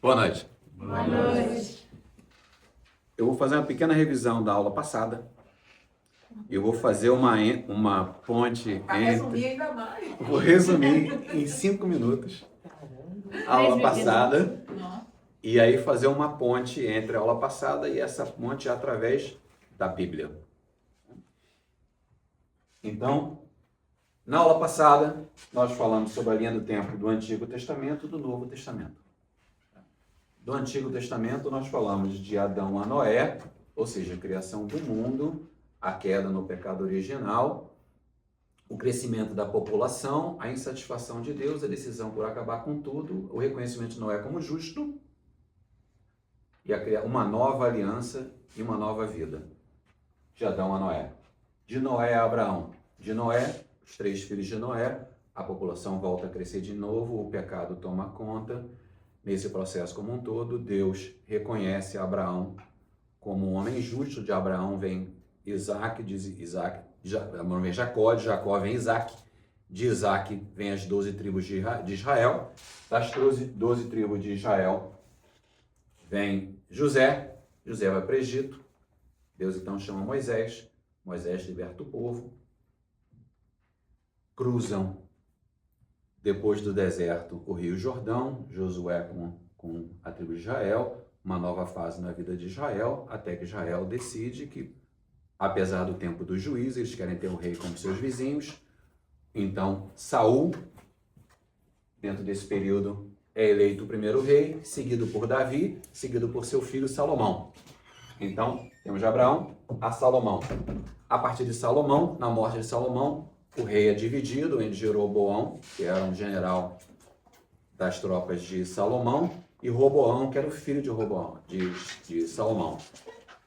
Boa noite. Boa noite. Eu vou fazer uma pequena revisão da aula passada. Eu vou fazer uma ponte Para resumir ainda mais. Vou resumir em 5 minutos a aula passada. E aí fazer uma ponte entre a aula passada e essa ponte através da Bíblia. Então, na aula passada, nós falamos sobre a linha do tempo do Antigo Testamento e do Novo Testamento. Do Antigo Testamento, nós falamos de Adão a Noé, ou seja, a criação do mundo, a queda no pecado original, o crescimento da população, a insatisfação de Deus, a decisão por acabar com tudo, o reconhecimento de Noé como justo e a criar uma nova aliança e uma nova vida. De Adão a Noé. De Noé a Abraão. De Noé, os 3 filhos de Noé, a população volta a crescer de novo, o pecado toma conta. Nesse processo como um todo, Deus reconhece Abraão como um homem justo. De Abraão vem Isaac, vem Jacó, de Jacó vem Isaac, de Isaac vem as 12 tribos de Israel, das 12 tribos de Israel vem José vai para o Egito, Deus então chama Moisés liberta o povo, cruzam depois do deserto, o Rio Jordão, Josué com a tribo de Israel, uma nova fase na vida de Israel, até que Israel decide que, apesar do tempo do juízo, eles querem ter um rei como seus vizinhos. Então, Saul, dentro desse período, é eleito o primeiro rei, seguido por Davi, seguido por seu filho Salomão. Então, temos de Abraão a Salomão. A partir de Salomão, na morte de Salomão, o rei é dividido entre Jeroboão, que era um general das tropas de Salomão, e Roboão, que era o filho de Salomão.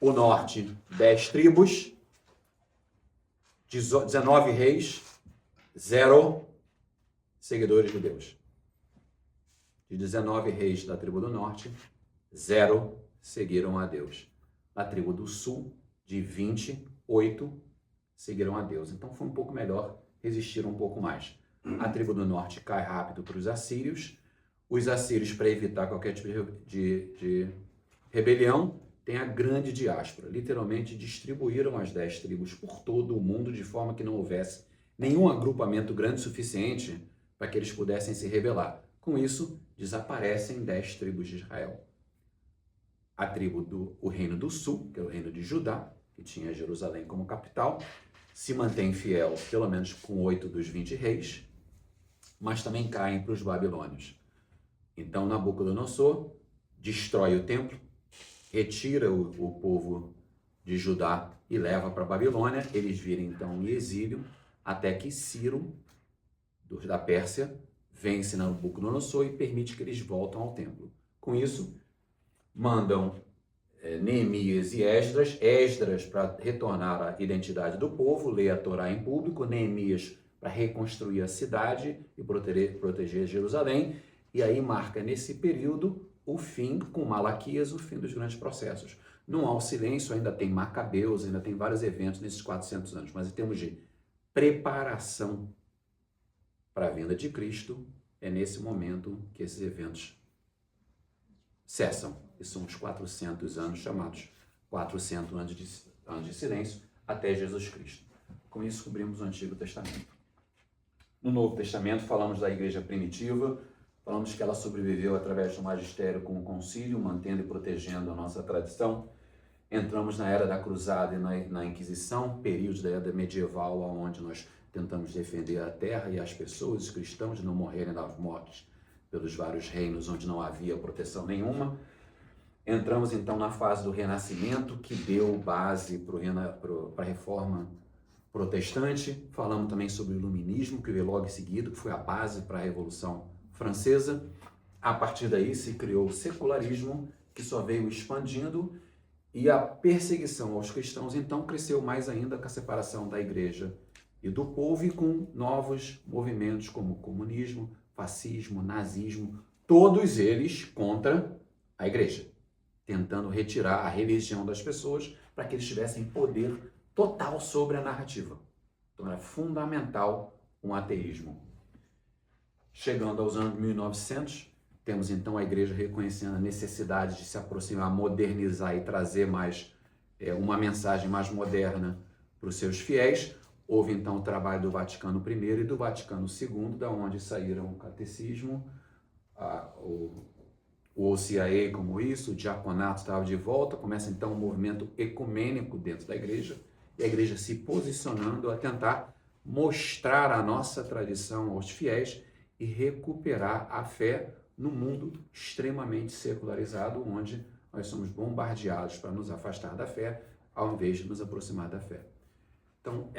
O norte, 10 tribos, 19 reis, 0 seguidores de Deus. De 19 reis da tribo do norte, 0 seguiram a Deus. Na tribo do sul, de 28, seguiram a Deus. Então foi um pouco melhor, resistiram um pouco mais. A tribo do norte cai rápido para os assírios. Os assírios, para evitar qualquer tipo de rebelião, tem a grande diáspora. Literalmente distribuíram as 10 tribos por todo o mundo, de forma que não houvesse nenhum agrupamento grande o suficiente para que eles pudessem se rebelar. Com isso, desaparecem 10 tribos de Israel. A tribo o reino do sul, que é o reino de Judá, que tinha Jerusalém como capital, se mantém fiel, pelo menos com 8 dos 20 reis, mas também caem para os babilônios. Então, Nabucodonosor destrói o templo, retira o povo de Judá e leva para a Babilônia. Eles viram então em exílio, até que Ciro, da Pérsia, vence Nabucodonosor e permite que eles voltem ao templo. Com isso, mandam Neemias e Esdras para retornar à identidade do povo, ler a Torá em público, Neemias para reconstruir a cidade e proteger Jerusalém, e aí marca nesse período o fim, com Malaquias, o fim dos grandes processos. Não há o silêncio, ainda tem Macabeus, ainda tem vários eventos nesses 400 anos, mas em termos de preparação para a vinda de Cristo, é nesse momento que esses eventos cessam. E são os 400 anos chamados 400 anos de silêncio até Jesus Cristo. Com isso, cobrimos o Antigo Testamento. No Novo Testamento, falamos da igreja primitiva, falamos que ela sobreviveu através do magistério com o concílio, mantendo e protegendo a nossa tradição. Entramos na Era da Cruzada e na Inquisição, períodos da Era Medieval, onde nós tentamos defender a terra e as pessoas, os cristãos, de não morrerem das mortes pelos vários reinos onde não havia proteção nenhuma. Entramos então na fase do Renascimento, que deu base para a Reforma Protestante. Falamos também sobre o Iluminismo, que veio logo em seguida, que foi a base para a Revolução Francesa. A partir daí se criou o secularismo, que só veio expandindo, e a perseguição aos cristãos então cresceu mais ainda com a separação da igreja e do povo, e com novos movimentos como comunismo, fascismo, nazismo, todos eles contra a igreja, tentando retirar a religião das pessoas para que eles tivessem poder total sobre a narrativa. Então era fundamental um ateísmo. Chegando aos anos 1900, Temos então a igreja reconhecendo a necessidade de se aproximar, modernizar e trazer mais uma mensagem mais moderna para os seus fiéis. Houve então o trabalho do Vaticano I e do Vaticano II, da onde saíram o catecismo, o OCIA como isso, o diaconato estava de volta, começa então um movimento ecumênico dentro da igreja, e a igreja se posicionando a tentar mostrar a nossa tradição aos fiéis e recuperar a fé no mundo extremamente secularizado, onde nós somos bombardeados para nos afastar da fé, ao invés de nos aproximar da fé. Então,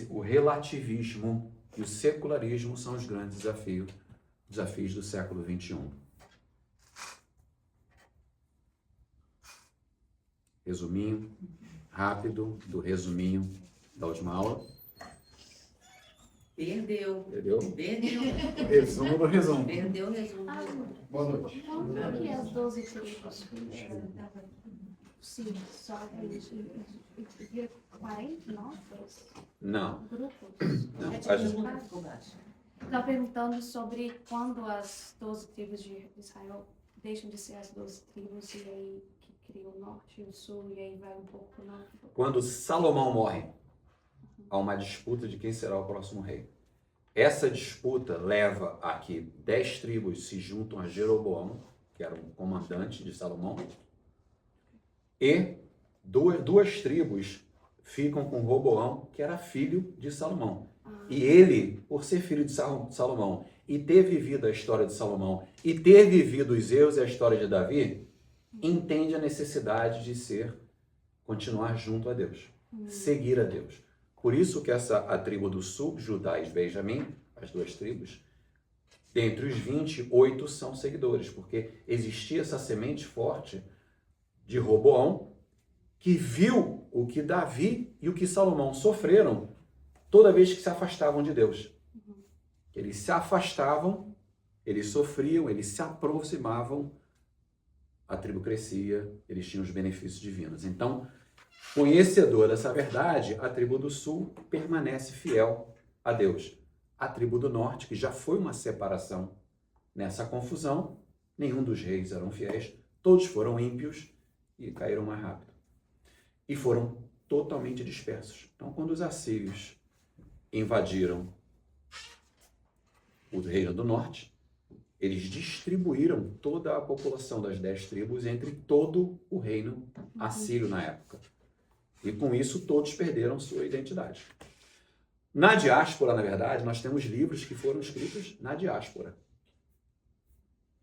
o relativismo e o secularismo são os grandes desafios do século XXI. Resuminho rápido do resuminho da última aula. Perdeu. Entendeu? Perdeu. Resumo do resumo. Perdeu o resumo. Boa noite. Quando que as 12 tribos, sim, só vira 40 novos Não, grupos? não. É tipo, Estava perguntando sobre quando as 12 tribos de Israel deixam de ser as 12 tribos e aí que cria o norte e o sul e aí vai um pouco para o norte. Quando Salomão morre, há uma disputa de quem será o próximo rei. Essa disputa leva a que 10 tribos se juntam a Jeroboão, que era um comandante de Salomão, e duas tribos ficam com Roboão, que era filho de Salomão. E ele, por ser filho de Salomão, e ter vivido a história de Salomão, e ter vivido os erros e a história de Davi, entende a necessidade de continuar junto a Deus, seguir a Deus. Por isso que a tribo do sul, Judá e Benjamim, as duas tribos, dentre os 28 são seguidores, porque existia essa semente forte de Roboão, que viu o que Davi e o que Salomão sofreram toda vez que se afastavam de Deus. Eles se afastavam, eles sofriam, eles se aproximavam, a tribo crescia, eles tinham os benefícios divinos. Então, conhecedor dessa verdade, a tribo do sul permanece fiel a Deus. A tribo do norte, que já foi uma separação nessa confusão, nenhum dos reis eram fiéis, todos foram ímpios e caíram mais rápido. E foram totalmente dispersos. Então, quando os assírios invadiram o reino do norte, eles distribuíram toda a população das 10 tribos entre todo o reino assírio na época. E com isso todos perderam sua identidade. Na diáspora, na verdade, nós temos livros que foram escritos na diáspora.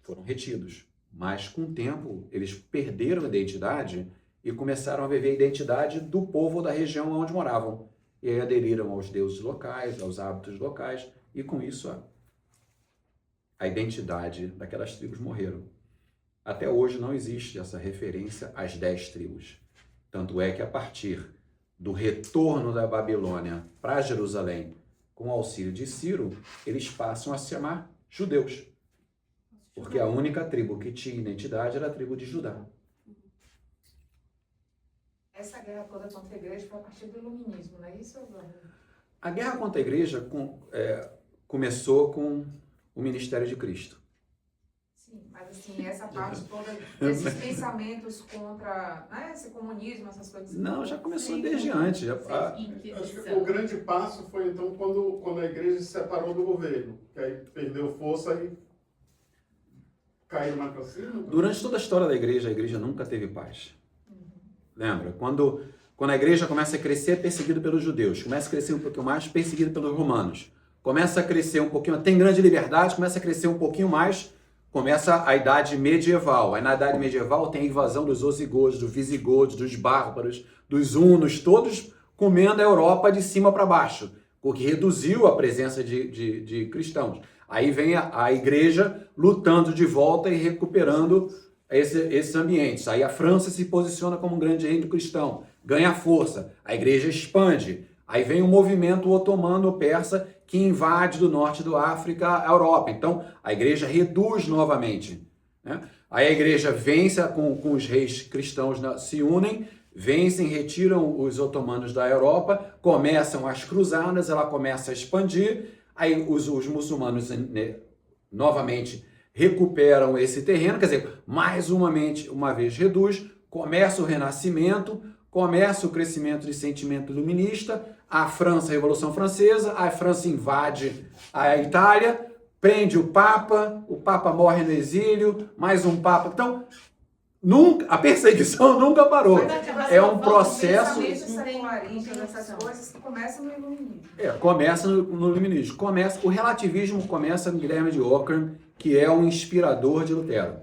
Foram retidos. Mas com o tempo eles perderam a identidade e começaram a viver a identidade do povo da região onde moravam. E aí aderiram aos deuses locais, aos hábitos locais, e com isso a identidade daquelas tribos morreram. Até hoje não existe essa referência às 10 tribos. Tanto é que a partir do retorno da Babilônia para Jerusalém, com o auxílio de Ciro, eles passam a se chamar judeus. Porque a única tribo que tinha identidade era a tribo de Judá. Essa guerra toda contra a igreja foi a partir do iluminismo, não é isso? A guerra contra a igreja começou com o ministério de Cristo. Sim, mas assim, essa parte toda desses pensamentos contra esse comunismo, essas coisas. Não, já começou desde antes. Acho que o grande passo foi então quando a igreja se separou do governo, que aí perdeu força e caiu mais para cima. Durante toda a história da igreja, a igreja nunca teve paz. Lembra? Quando a igreja começa a crescer, é perseguido pelos judeus. Começa a crescer um pouquinho mais, perseguido pelos romanos. Começa a crescer um pouquinho, tem grande liberdade, começa a crescer um pouquinho mais, começa a idade medieval. Aí na idade medieval tem a invasão dos osigodos, dos visigodos, dos bárbaros, dos hunos, todos comendo a Europa de cima para baixo, o que reduziu a presença de cristãos. Aí vem a igreja lutando de volta e recuperando esses ambientes. Aí a França se posiciona como um grande reino cristão, ganha força, a igreja expande. Aí vem o movimento otomano-persa que invade do norte do África a Europa. Então, a igreja reduz novamente. Né? Aí a igreja vence com os reis cristãos, se unem, vencem, retiram os otomanos da Europa, começam as cruzadas, ela começa a expandir, aí os muçulmanos novamente recuperam esse terreno, quer dizer, mais uma vez reduz, começa o Renascimento, começa o crescimento de sentimento iluminista, a França, a Revolução Francesa, a França invade a Itália, prende o Papa morre no exílio, mais um Papa. Então, a perseguição nunca parou. É um processo... Pensamento secularista, essas coisas que começam no iluminismo. Começa no iluminismo. O relativismo começa no Guilherme de Ockham, que é um inspirador de Lutero.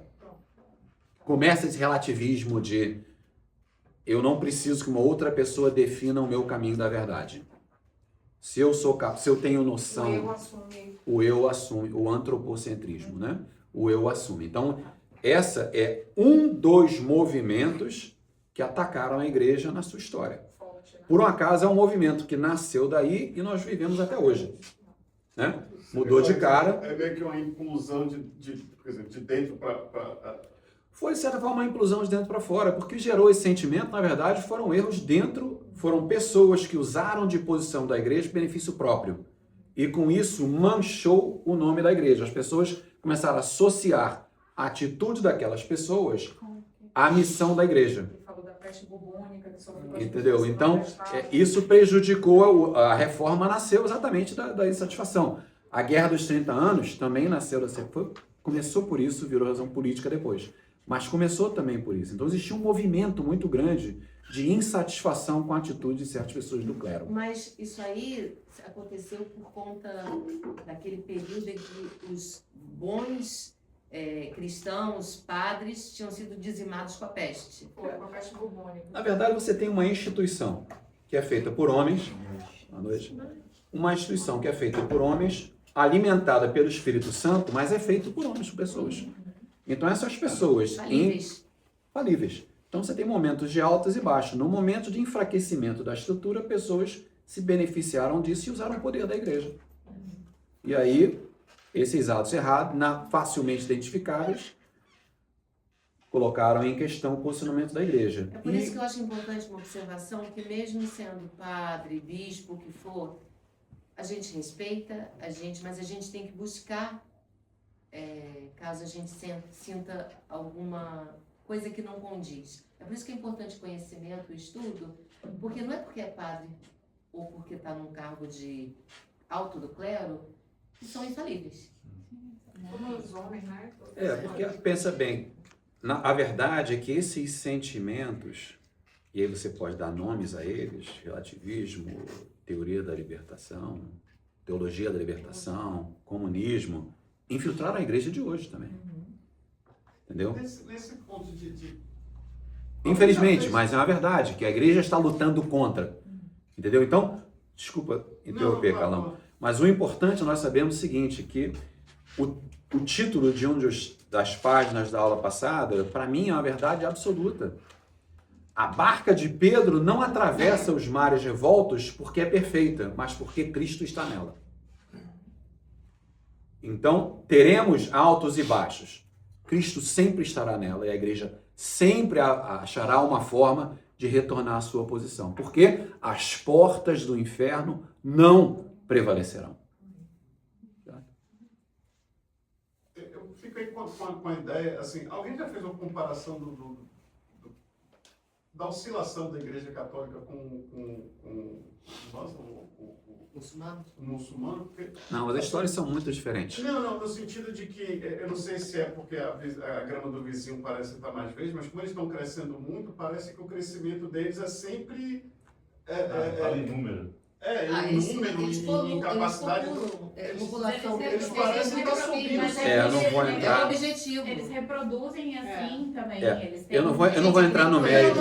Começa esse relativismo de eu não preciso que uma outra pessoa defina o meu caminho da verdade. Se eu tenho noção... O eu assume, o antropocentrismo, né? O eu assume. Então, essa é um dos movimentos que atacaram a igreja na sua história. Por um acaso, é um movimento que nasceu daí e nós vivemos até hoje. Né? Mudou de cara. É meio que uma inclusão de dentro para... Foi, de certa forma, uma inclusão de dentro para fora, porque gerou esse sentimento, na verdade, foram erros dentro, foram pessoas que usaram de posição da igreja para benefício próprio. E com isso manchou o nome da igreja. As pessoas começaram a associar a atitude daquelas pessoas à missão da igreja. Falou da peste bubônica, que sofreu. Entendeu? Então, isso prejudicou, a reforma nasceu exatamente da insatisfação. A Guerra dos 30 Anos também nasceu, começou por isso, virou razão política depois. Mas começou também por isso. Então, existia um movimento muito grande de insatisfação com a atitude de certas pessoas do clero. Mas isso aí aconteceu por conta daquele período em que os bons cristãos, padres, tinham sido dizimados com a peste. Foi com a peste bubônica. Na verdade, você tem uma instituição que é feita por homens, uma instituição que é feita por homens, alimentada pelo Espírito Santo, mas é feita por homens, por pessoas. Então, essas pessoas... Falíveis. Então, você tem momentos de altos e baixos. No momento de enfraquecimento da estrutura, pessoas se beneficiaram disso e usaram o poder da igreja. E aí, esses atos errados, facilmente identificáveis, colocaram em questão o posicionamento da igreja. É por isso que eu acho importante uma observação, que mesmo sendo padre, bispo, o que for, a gente respeita, mas a gente tem que buscar, caso a gente sinta alguma coisa que não condiz. É por isso que é importante o conhecimento, o estudo, porque não é porque é padre ou porque está num cargo de alto do clero que são infalíveis. Como os homens, né? Porque pensa bem, a verdade é que esses sentimentos, e aí você pode dar nomes a eles, relativismo, teoria da libertação, teologia da libertação, comunismo, infiltraram a igreja de hoje também. Entendeu? Nesse ponto Infelizmente, mas é uma verdade, que a igreja está lutando contra. Entendeu? Então, desculpa interromper, Carlão, mas o importante nós sabemos o seguinte, que o título de das páginas da aula passada, para mim, é uma verdade absoluta. A barca de Pedro não atravessa os mares revoltos porque é perfeita, mas porque Cristo está nela. Então, teremos altos e baixos. Cristo sempre estará nela e a igreja sempre achará uma forma de retornar à sua posição. Porque as portas do inferno não prevalecerão. Eu fico aí com a ideia, assim, alguém já fez uma comparação da oscilação da Igreja Católica com nós, o muçulmano? Porque... Não, as histórias são muito diferentes. Não, no sentido de que, eu não sei se é porque a grama do vizinho parece estar mais verde, mas como eles estão crescendo muito, parece que o crescimento deles é sempre... Fala em número. Em número, em capacidade... População. Eles parecem estar subindo. Eu não vou entrar... É o objetivo. Eles reproduzem assim também. Eles têm Eu não vou entrar no mérito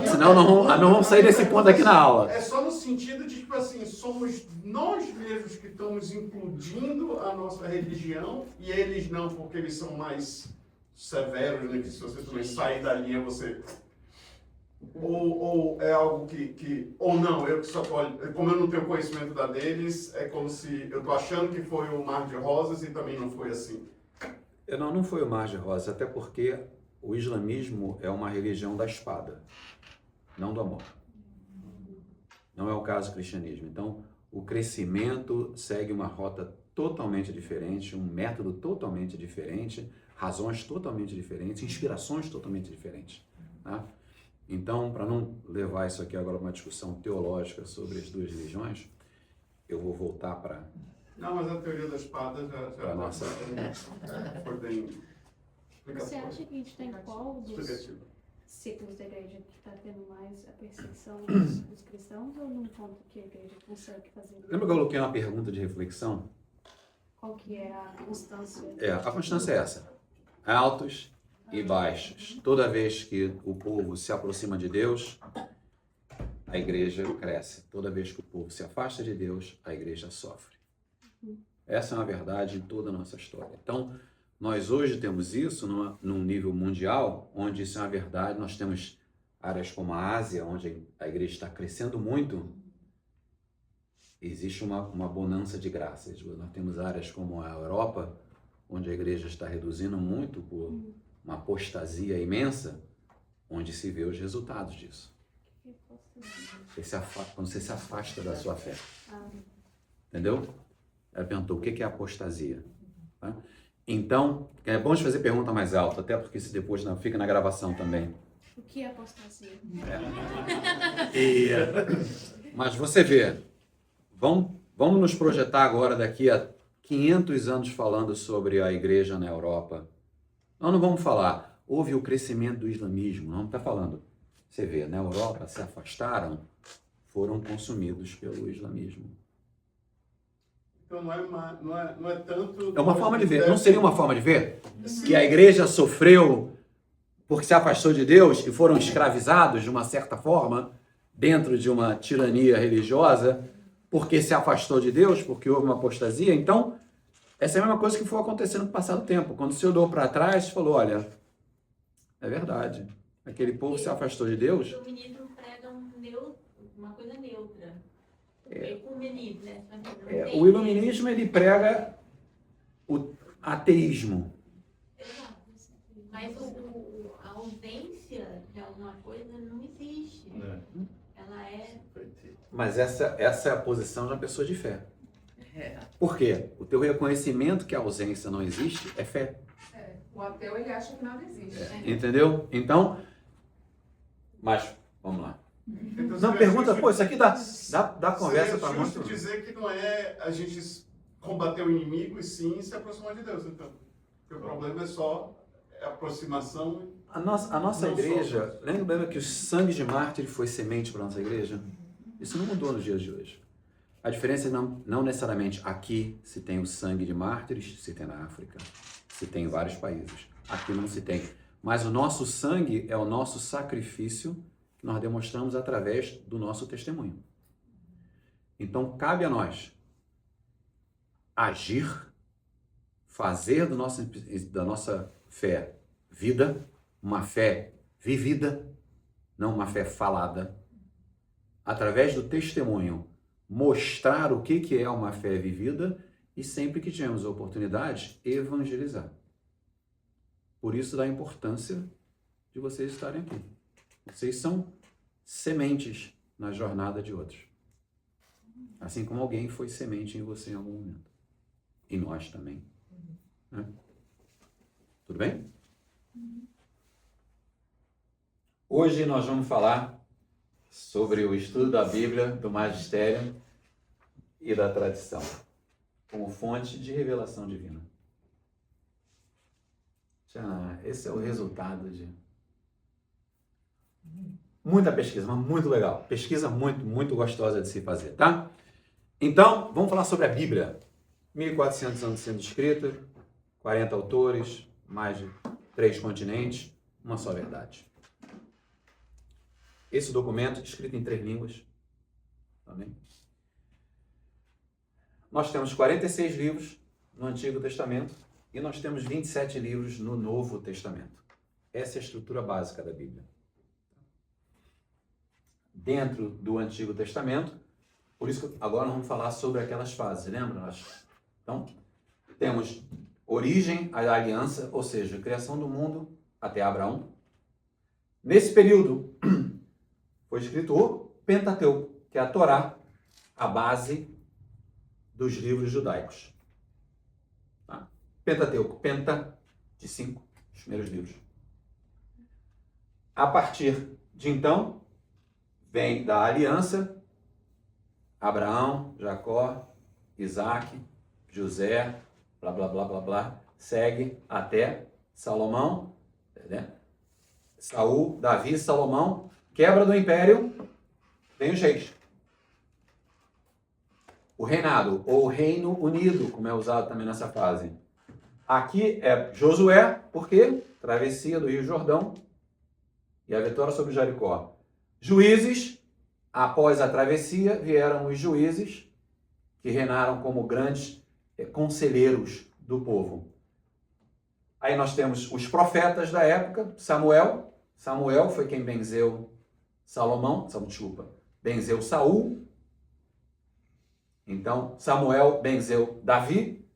senão não vamos sair desse ponto aqui na aula. É só no sentido de, tipo assim, somos nós mesmos que estamos implodindo a nossa religião e eles não, porque eles são mais severos, né? Que se você também sair da linha, você... Ou é algo ou não, eu que só pode, como eu não tenho conhecimento da deles, é como se eu tô achando que foi o Mar de Rosas e também não foi assim. Não foi o Mar de Rosas, até porque o islamismo é uma religião da espada, não do amor. Não é o caso do cristianismo. Então, o crescimento segue uma rota totalmente diferente, um método totalmente diferente, razões totalmente diferentes, inspirações totalmente diferentes. Tá? Então, para não levar isso aqui agora para uma discussão teológica sobre as duas religiões, eu vou voltar para... Não, mas a teoria da espada já Nossa. foi bem Você acha que a gente tem qual dos explicativa. ciclos da igreja que está tendo mais a perseguição dos cristãos ou não conta que a igreja consegue fazer? Lembra que eu coloquei uma pergunta de reflexão? Qual que é a constância? A constância é essa. Altos e baixos. Toda vez que o povo se aproxima de Deus, a igreja cresce. Toda vez que o povo se afasta de Deus, a igreja sofre. Essa é uma verdade em toda a nossa história. Então, nós hoje temos isso num nível mundial, onde isso é uma verdade. Nós temos áreas como a Ásia, onde a igreja está crescendo muito. Existe uma bonança de graças. Nós temos áreas como a Europa, onde a igreja está reduzindo muito por uma apostasia imensa, onde se vê os resultados disso. Quando você se afasta da sua fé. Entendeu? Ela perguntou o que é apostasia. Tá? Então, é bom de fazer pergunta mais alta, até porque se depois fica na gravação também. O que é apostasia? Mas você vê, vamos nos projetar agora daqui a 500 anos falando sobre a igreja na Europa. Nós não vamos falar, houve o crescimento do islamismo, não está falando. Você vê, na Europa se afastaram, foram consumidos pelo islamismo. Então não é tanto... É uma forma de ver. Não seria uma forma de ver? Que a igreja sofreu porque se afastou de Deus e foram escravizados de uma certa forma dentro de uma tirania religiosa porque se afastou de Deus, porque houve uma apostasia. Então, essa é a mesma coisa que foi acontecendo no passado tempo. Quando você olhou para trás, falou, olha, é verdade. Aquele povo se afastou de Deus. O iluminismo prega uma coisa neutra. Ecumenismo, né? O iluminismo, ele prega o ateísmo. Exato. Mas a ausência de alguma coisa não existe. Ela é... Mas essa é a posição de uma pessoa de fé. Por quê? O teu reconhecimento que a ausência não existe é fé. O ateu, ele acha que nada existe. Entendeu? Então, mas, vamos lá. Então, Não, seria pergunta, justo- pô, isso aqui dá conversa para seria justo muito. dizer que não é a gente combater o inimigo e sim se aproximar de Deus, então. Porque o problema é só a aproximação. A nossa Não igreja, lembra que o sangue de mártir foi semente para a nossa igreja? Isso não mudou nos dias de hoje. A diferença é não necessariamente aqui se tem o sangue de mártires, se tem na África, se tem em vários países. Aqui não se tem. Mas o nosso sangue é o nosso sacrifício que nós demonstramos através do nosso testemunho. Então, cabe a nós agir, fazer da nossa fé vida, uma fé vivida, não uma fé falada, através do testemunho, mostrar o que é uma fé vivida e sempre que tivermos a oportunidade, evangelizar. Por isso da importância de vocês estarem aqui. Vocês são sementes na jornada de outros. Assim como alguém foi semente em você em algum momento. E nós também. Né? Tudo bem? Hoje nós vamos falar sobre o estudo da Bíblia, do magistério e da tradição, como fonte de revelação divina. Esse é o resultado de muita pesquisa, mas muito legal. Pesquisa muito gostosa de se fazer, tá? Então, vamos falar sobre a Bíblia. 1.400 anos sendo escrita, 40 autores, mais de 3 continentes, uma só verdade. Esse documento, escrito em 3 línguas, também. Nós temos 46 livros no Antigo Testamento e nós temos 27 livros no Novo Testamento. Essa é a estrutura básica da Bíblia. Dentro do Antigo Testamento, por isso que agora nós vamos falar sobre aquelas fases, lembra? Então, temos origem à aliança, ou seja, a criação do mundo até Abraão. Nesse período, foi escrito o Pentateuco, que é a Torá, a base dos livros judaicos. Pentateuco, penta, de 5, os primeiros livros. A partir de então, vem da aliança, Abraão, Jacó, Isaac, José, blá, blá, blá, blá, blá, segue até Salomão, né? Saul, Davi, Salomão, quebra do império, vem os reis. O reinado, ou Reino Unido, como é usado também nessa fase. Aqui é Josué, por quê? Travessia do Rio Jordão e a vitória sobre Jericó. Juízes, após a travessia, vieram os juízes, que reinaram como grandes conselheiros do povo. Aí nós temos os profetas da época, Samuel. Samuel foi quem benzeu benzeu Saul. Então, Samuel benzeu Davi.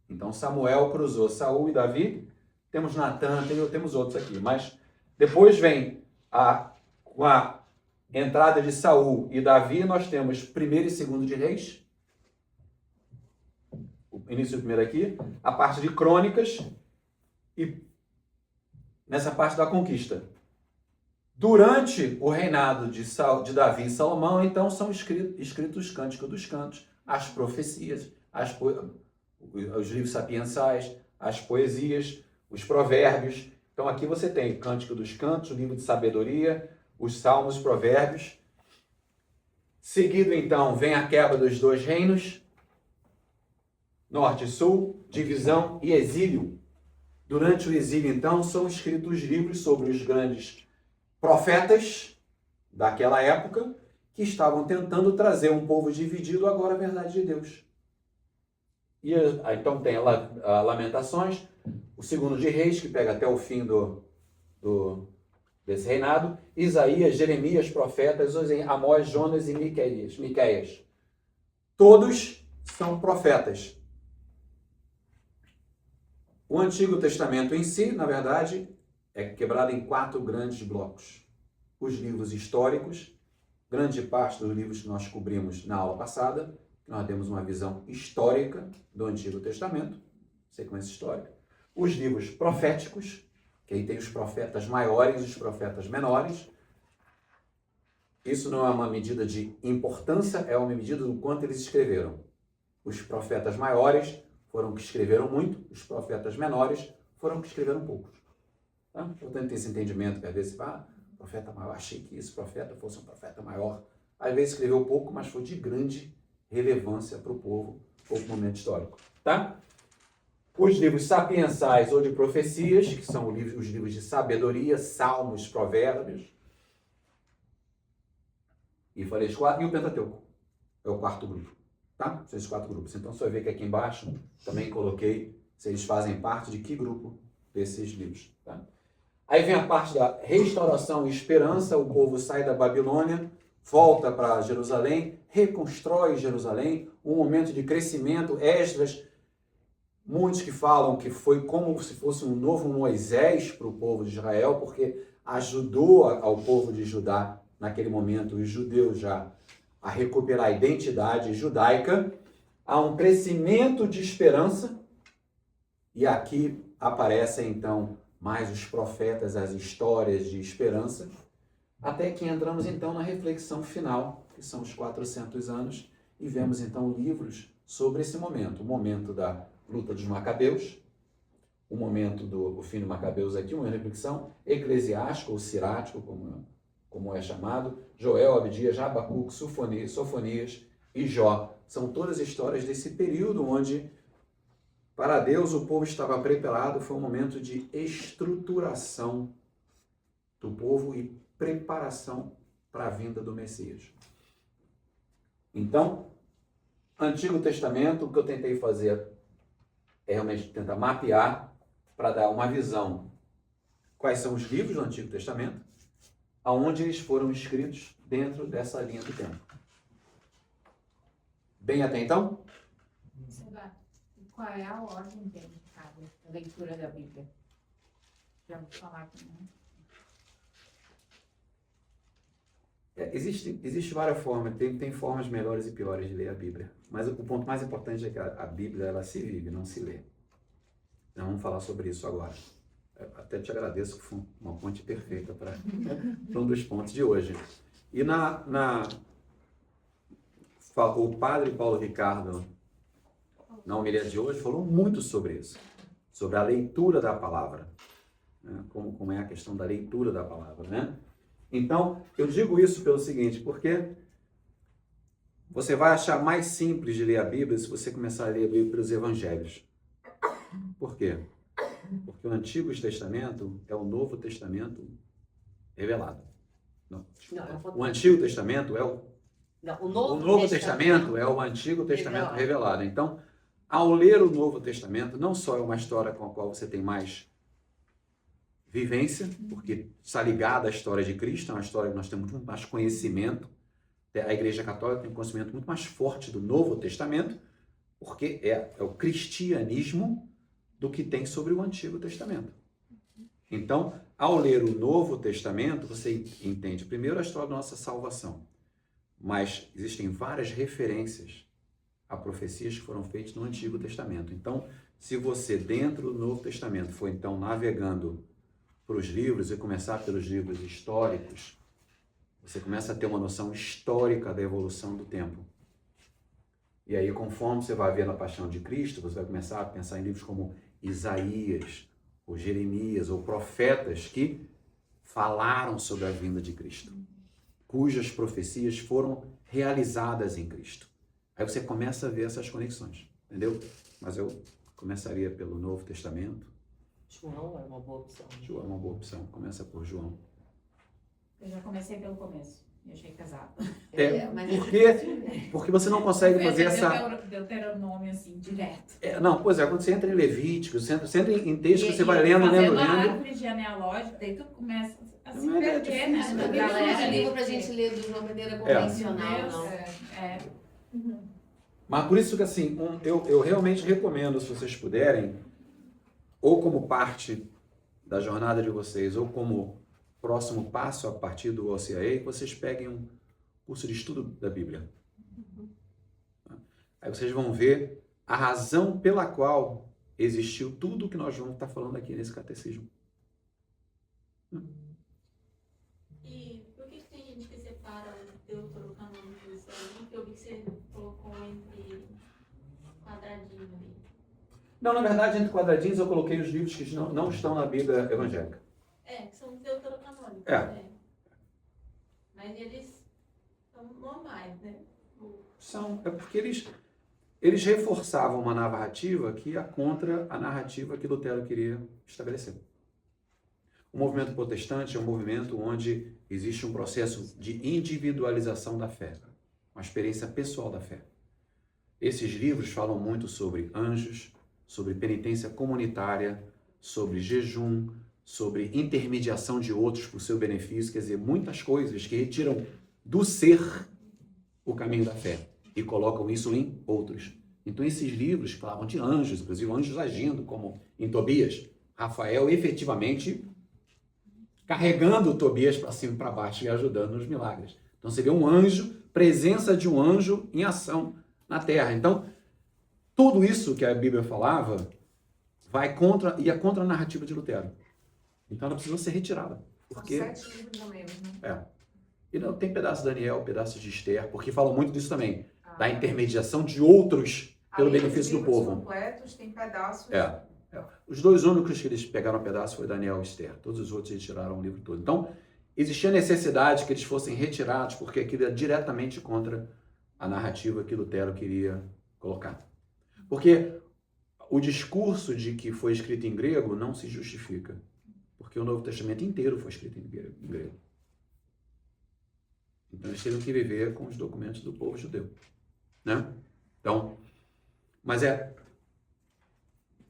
Então, Samuel cruzou Saul e Davi. Temos Natan, temos outros aqui. Mas depois vem com a entrada de Saul e Davi, nós temos 1º e 2º de Reis. O início do primeiro aqui. A parte de Crônicas. E nessa parte da conquista. Durante o reinado de Davi e Salomão, então, são escritos os Cânticos dos Cantos, as profecias, os livros sapiensais, as poesias, os provérbios. Então, aqui você tem o Cântico dos Cantos, o livro de sabedoria, os salmos, os provérbios. Seguido, então, vem a quebra dos 2 reinos, norte e sul, divisão e exílio. Durante o exílio, então, são escritos livros sobre os grandes profetas daquela época que estavam tentando trazer um povo dividido agora à verdade de Deus. E então tem a Lamentações, o 2º de Reis, que pega até o fim desse reinado, Isaías, Jeremias, profetas, Amós, Jonas e Miqueias. Todos são profetas. O Antigo Testamento em si, na verdade, é quebrado em 4 grandes blocos. Os livros históricos, grande parte dos livros que nós cobrimos na aula passada, nós temos uma visão histórica do Antigo Testamento, sequência histórica. Os livros proféticos, que aí tem os profetas maiores e os profetas menores. Isso não é uma medida de importância, é uma medida do quanto eles escreveram. Os profetas maiores foram que escreveram muito, os profetas menores foram que escreveram poucos. Tá? Portanto, tem esse entendimento que às vezes profeta maior, achei que esse profeta fosse um profeta maior. Às vezes escreveu pouco, mas foi de grande relevância para o povo ou para o momento histórico. Tá? Os livros sapiensais ou de profecias, que são os livros de sabedoria, salmos, provérbios. E falei os 4, e o Pentateuco. É o 4º grupo. Tá? São esses 4 grupos. Então, você vai ver que aqui embaixo também coloquei se eles fazem parte de que grupo desses livros. Tá? Aí vem a parte da restauração e esperança. O povo sai da Babilônia, volta para Jerusalém, reconstrói Jerusalém, um momento de crescimento. Esdras, muitos que falam que foi como se fosse um novo Moisés para o povo de Israel, porque ajudou ao povo de Judá, naquele momento, os judeus já, a recuperar a identidade judaica. Há um crescimento de esperança, e aqui aparecem, então, mais os profetas, as histórias de esperança, até que entramos, então, na reflexão final, que são os 400 anos, e vemos, então, livros sobre esse momento. O momento da luta dos Macabeus, o momento do fim dos Macabeus aqui, uma reflexão eclesiástica ou sirático, como é chamado, Joel, Abdias, Abacuque, Sofonias e Jó. São todas histórias desse período onde, para Deus, o povo estava preparado, foi um momento de estruturação do povo e preparação para a vinda do Messias. Então, Antigo Testamento, o que eu tentei fazer é realmente tentar mapear para dar uma visão quais são os livros do Antigo Testamento, aonde eles foram escritos dentro dessa linha do tempo. Bem até então? Qual é a ordem de leitura da Bíblia? Já vou falar aqui, né? Existe várias formas, tem formas melhores e piores de ler a Bíblia. Mas o ponto mais importante é que a Bíblia ela se vive, não se lê. Então, vamos falar sobre isso agora. Até te agradeço, que foi uma ponte perfeita para um dos pontos de hoje. E o padre Paulo Ricardo, na homilia de hoje, falou muito sobre isso, sobre a leitura da palavra, né? Como é a questão da leitura da palavra, né? Então, eu digo isso pelo seguinte, porque você vai achar mais simples de ler a Bíblia se você começar a ler a Bíblia pelos evangelhos. Por quê? Porque o Antigo Testamento é o Novo Testamento revelado. Não, o Antigo Testamento é o Novo Testamento é o Antigo Testamento revelado. Então, ao ler o Novo Testamento, não só é uma história com a qual você tem mais vivência, porque está ligada à história de Cristo, é uma história que nós temos muito mais conhecimento. A Igreja Católica tem um conhecimento muito mais forte do Novo Testamento, porque é o cristianismo do que tem sobre o Antigo Testamento. Então, ao ler o Novo Testamento, você entende primeiro a história da nossa salvação, mas existem várias referências a profecias que foram feitas no Antigo Testamento. Então, se você, dentro do Novo Testamento, for então navegando para os livros e começar pelos livros históricos, você começa a ter uma noção histórica da evolução do tempo. E aí, conforme você vai vendo a paixão de Cristo, você vai começar a pensar em livros como Isaías, ou Jeremias, ou profetas que falaram sobre a vinda de Cristo, cujas profecias foram realizadas em Cristo. Aí você começa a ver essas conexões, entendeu? Mas eu começaria pelo Novo Testamento. João é uma boa opção. João é uma boa opção. Começa por João. Eu já comecei pelo começo. Eu achei casado. Porque você não consegue fazer essa... Deuteronômio, assim, direto. Não, pois é, quando você entra em Levítico, você entra em texto que você vai lendo. A árvore genealógica, daí tu começa a se perder, né? A galera livro pra gente ler de uma maneira convencional, não. Mas por isso que, assim, eu realmente recomendo, se vocês puderem, ou como parte da jornada de vocês, ou como próximo passo a partir do OCA, que vocês peguem um curso de estudo da Bíblia. Aí vocês vão ver a razão pela qual existiu tudo o que nós vamos estar falando aqui nesse catecismo. E por que tem gente que separa o Deuterocanônico do Israel? Eu vi que você colocou entre quadradinho ali. Não, na verdade, entre quadradinhos eu coloquei os livros que não estão na Bíblia evangélica. Que são deuterocanônicos, né? Mas eles são normais, né? É porque eles reforçavam uma narrativa que ia contra a narrativa que Lutero queria estabelecer. O movimento protestante é um movimento onde existe um processo de individualização da fé, uma experiência pessoal da fé. Esses livros falam muito sobre anjos, sobre penitência comunitária, sobre jejum, sobre intermediação de outros para o seu benefício, quer dizer, muitas coisas que retiram do ser o caminho da fé e colocam isso em outros. Então, esses livros falavam de anjos, inclusive anjos agindo, como em Tobias, Rafael efetivamente carregando Tobias para cima e para baixo e ajudando nos milagres. Então, você vê um anjo, presença de um anjo em ação na terra. Então, tudo isso que a Bíblia falava ia contra a narrativa de Lutero. Então ela precisou ser retirada. Porque... São 7 livros a menos, né? E não, tem pedaços de Daniel, pedaços de Esther, porque falam muito disso também, da intermediação de outros pelo benefício do povo. Completos, tem pedaços. Os dois únicos que eles pegaram pedaço foi Daniel e Esther. Todos os outros eles tiraram o livro todo. Então, existia necessidade que eles fossem retirados, porque aquilo é diretamente contra a narrativa que Lutero queria colocar. Porque o discurso de que foi escrito em grego não se justifica. Porque o Novo Testamento inteiro foi escrito em grego. Então, eles teriam que viver com os documentos do povo judeu. Né? Então, mas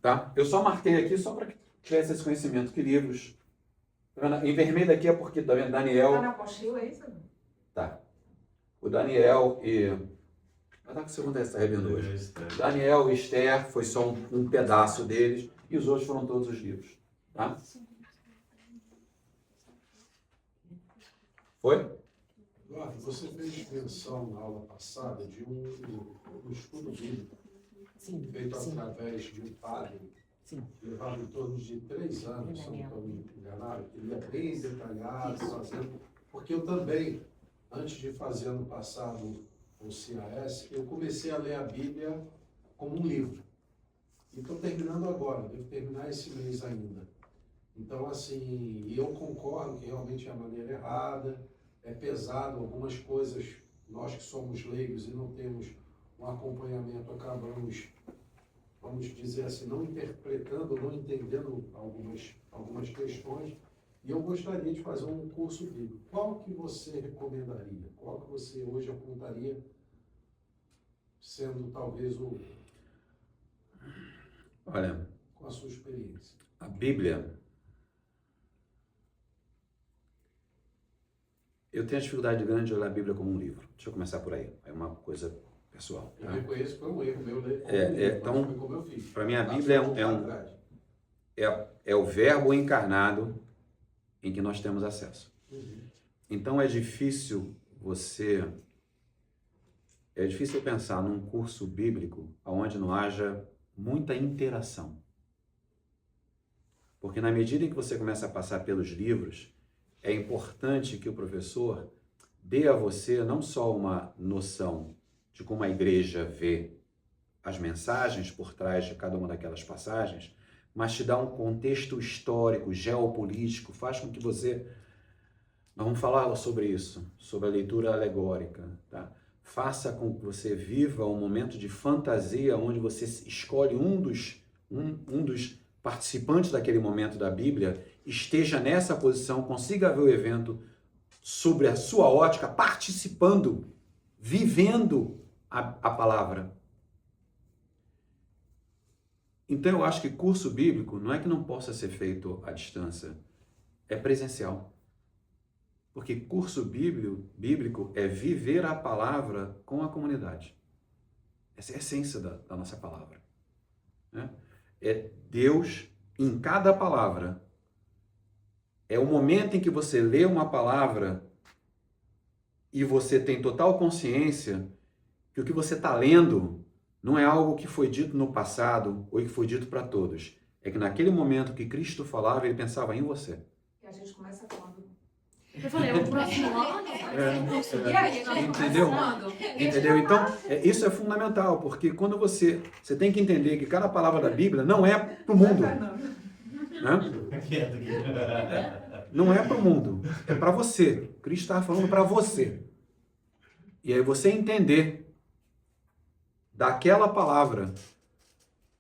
tá? Eu só marquei aqui só para que tivesse esse conhecimento. Que livros? Em vermelho aqui é porque, tá vendo? Daniel... Tá na apostila, é isso? Tá. O Daniel e... Vai dar que segunda essa revendo hoje. Daniel e Esther foi só um pedaço deles e os outros foram todos os livros. Tá? Foi? Eduardo, você fez menção na aula passada de um estudo bíblico feito através de um padre Sim. levava em torno de 3 anos, se eu não estou me enganado. Ele é bem detalhado, fazendo, porque eu também, antes de fazer ano passado o CAS, eu comecei a ler a Bíblia como um livro. E estou terminando agora, devo terminar esse mês ainda. Então, assim, eu concordo que realmente é a maneira errada, é pesado, algumas coisas, nós que somos leigos e não temos um acompanhamento, acabamos, vamos dizer assim, não interpretando, não entendendo algumas questões. E eu gostaria de fazer um curso bíblico. Qual que você recomendaria? Qual que você hoje apontaria, sendo talvez Olha, com a sua experiência? a Bíblia, eu tenho a dificuldade grande de olhar a Bíblia como um livro. Deixa eu começar por aí. É uma coisa pessoal. Eu Tá? reconheço que foi um erro meu ler como um livro, então, mas foi como eu fiz. Para mim, a Bíblia é o verbo encarnado em que nós temos acesso. Então, é difícil pensar num curso bíblico onde não haja muita interação. Porque na medida em que você começa a passar pelos livros, é importante que o professor dê a você não só uma noção de como a igreja vê as mensagens por trás de cada uma daquelas passagens, mas te dá um contexto histórico, geopolítico, faz com que você... Nós vamos falar sobre isso, sobre a leitura alegórica, tá? Faça com que você viva um momento de fantasia onde você escolhe um dos participantes daquele momento da Bíblia, esteja nessa posição, consiga ver o evento sobre a sua ótica, participando, vivendo a palavra. Então eu acho que curso bíblico não é que não possa ser feito à distância, é presencial. Porque curso bíblico é viver a palavra com a comunidade. Essa é a essência da nossa palavra. Né? É Deus em cada palavra. É o momento em que você lê uma palavra e você tem total consciência que o que você está lendo não é algo que foi dito no passado ou que foi dito para todos. É que naquele momento que Cristo falava, ele pensava em você. E a gente começa quando? Eu falei, o próximo ano vai ser um curso E aí, nós Entendeu? começando? Entendeu? Então, isso é fundamental, porque quando você tem que entender que cada palavra da Bíblia não é para o mundo. Né? Não é para o mundo, é para você. Cristo estava falando para você. E aí você entender daquela palavra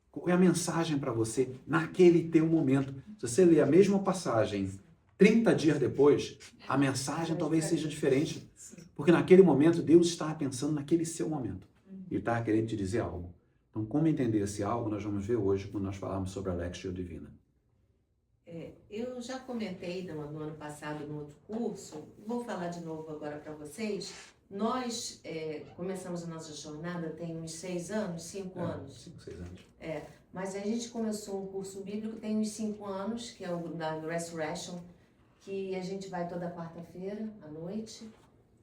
qual é a mensagem para você naquele teu momento. Se você ler a mesma passagem 30 dias depois, a mensagem talvez seja diferente. Porque naquele momento Deus estava pensando naquele seu momento. Ele estava querendo te dizer algo. Então, como entender esse algo, nós vamos ver hoje quando nós falarmos sobre a Lectio Divina. Eu já comentei no ano passado no outro curso, vou falar de novo agora para vocês. Nós começamos a nossa jornada tem uns 6 anos, 5 anos. 5, 6 anos. Mas a gente começou um curso bíblico tem uns 5 anos, que é o da Resurrection, que a gente vai toda quarta-feira à noite,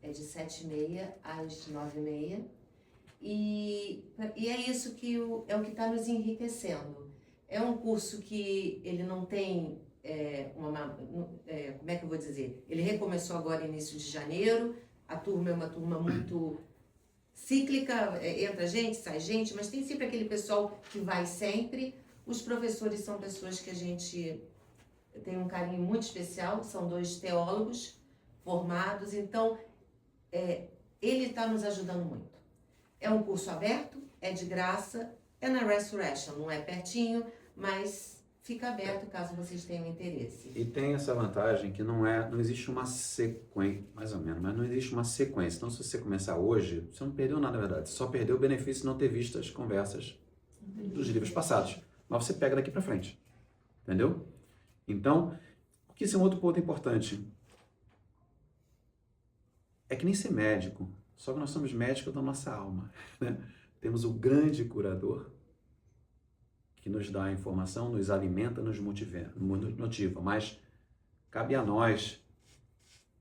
é de 7h30 às 9h30. E é isso que é o que está nos enriquecendo. É um curso que ele não tem como é que eu vou dizer? Ele recomeçou agora início de janeiro, a turma é uma turma muito cíclica, entra gente, sai gente, mas tem sempre aquele pessoal que vai sempre. Os professores são pessoas que a gente tem um carinho muito especial, são 2 teólogos formados, então ele está nos ajudando muito. É um curso aberto, é de graça, é na Resurrection, não é pertinho, mas fica aberto caso vocês tenham interesse. E tem essa vantagem que não existe uma sequência, mais ou menos, mas não existe uma sequência. Então, se você começar hoje, você não perdeu nada, na verdade. Você só perdeu o benefício de não ter visto as conversas dos livros passados. Mas você pega daqui para frente. Entendeu? Então, porque isso é um outro ponto importante. É que nem ser médico. Só que nós somos médicos da nossa alma. Né? Temos o grande curador, que nos dá a informação, nos alimenta, nos motiva. Mas cabe a nós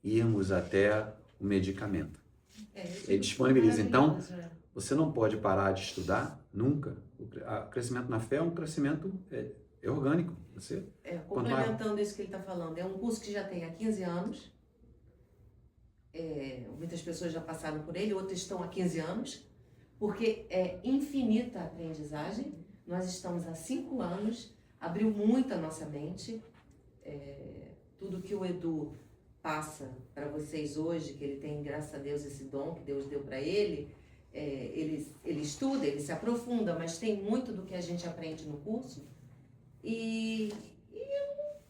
irmos até o medicamento. Ele disponibiliza. Então, você não pode parar de estudar nunca. O crescimento na fé é um crescimento, é É orgânico. Você, quanto mais- Complementando isso que ele está falando, é um curso que já tem há 15 anos. Muitas pessoas já passaram por ele, outras estão há 15 anos, porque é infinita a aprendizagem. Nós estamos há 5 anos, abriu muito a nossa mente. Tudo que o Edu passa para vocês hoje, que ele tem, graças a Deus, esse dom que Deus deu para ele, ele estuda, ele se aprofunda, mas tem muito do que a gente aprende no curso. E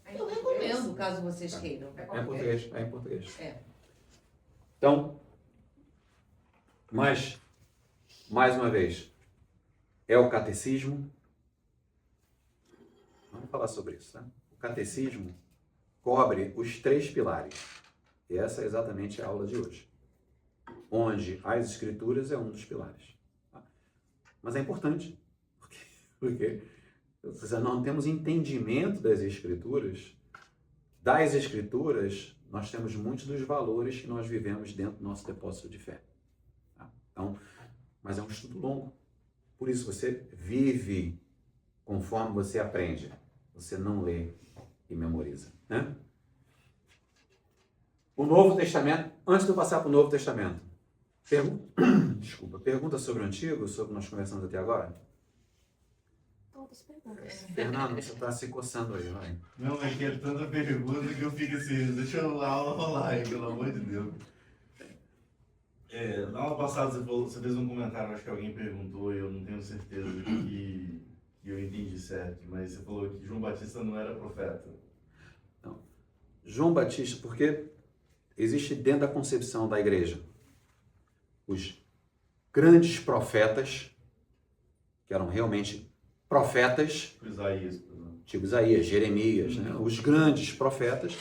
eu recomendo, caso vocês queiram. É em português. É em português. É. Então, mais uma vez, é o catecismo. Vamos falar sobre isso, né? O catecismo cobre os 3 pilares. E essa é exatamente a aula de hoje. Onde as escrituras é um dos pilares. Tá? Mas é importante, porque se não temos entendimento das escrituras, nós temos muitos dos valores que nós vivemos dentro do nosso depósito de fé. Tá? Então, mas é um estudo longo. Por isso você vive conforme você aprende. Você não lê e memoriza, né? O Novo Testamento, antes de eu passar para o Novo Testamento, pergunta sobre o Antigo, sobre o que nós conversamos até agora? Todas perguntas. Fernando, você está se coçando aí, vai. Não, é que é tanta pergunta que eu fico assim, deixa eu lá rolar aí, pelo amor de Deus. Na aula passada você fez um comentário, acho que alguém perguntou, e eu não tenho certeza que eu entendi certo, mas você falou que João Batista não era profeta. Não. João Batista, porque existe dentro da concepção da igreja os grandes profetas, que eram realmente profetas, Isaías, por exemplo. tipo Isaías, Jeremias, né? Os grandes profetas,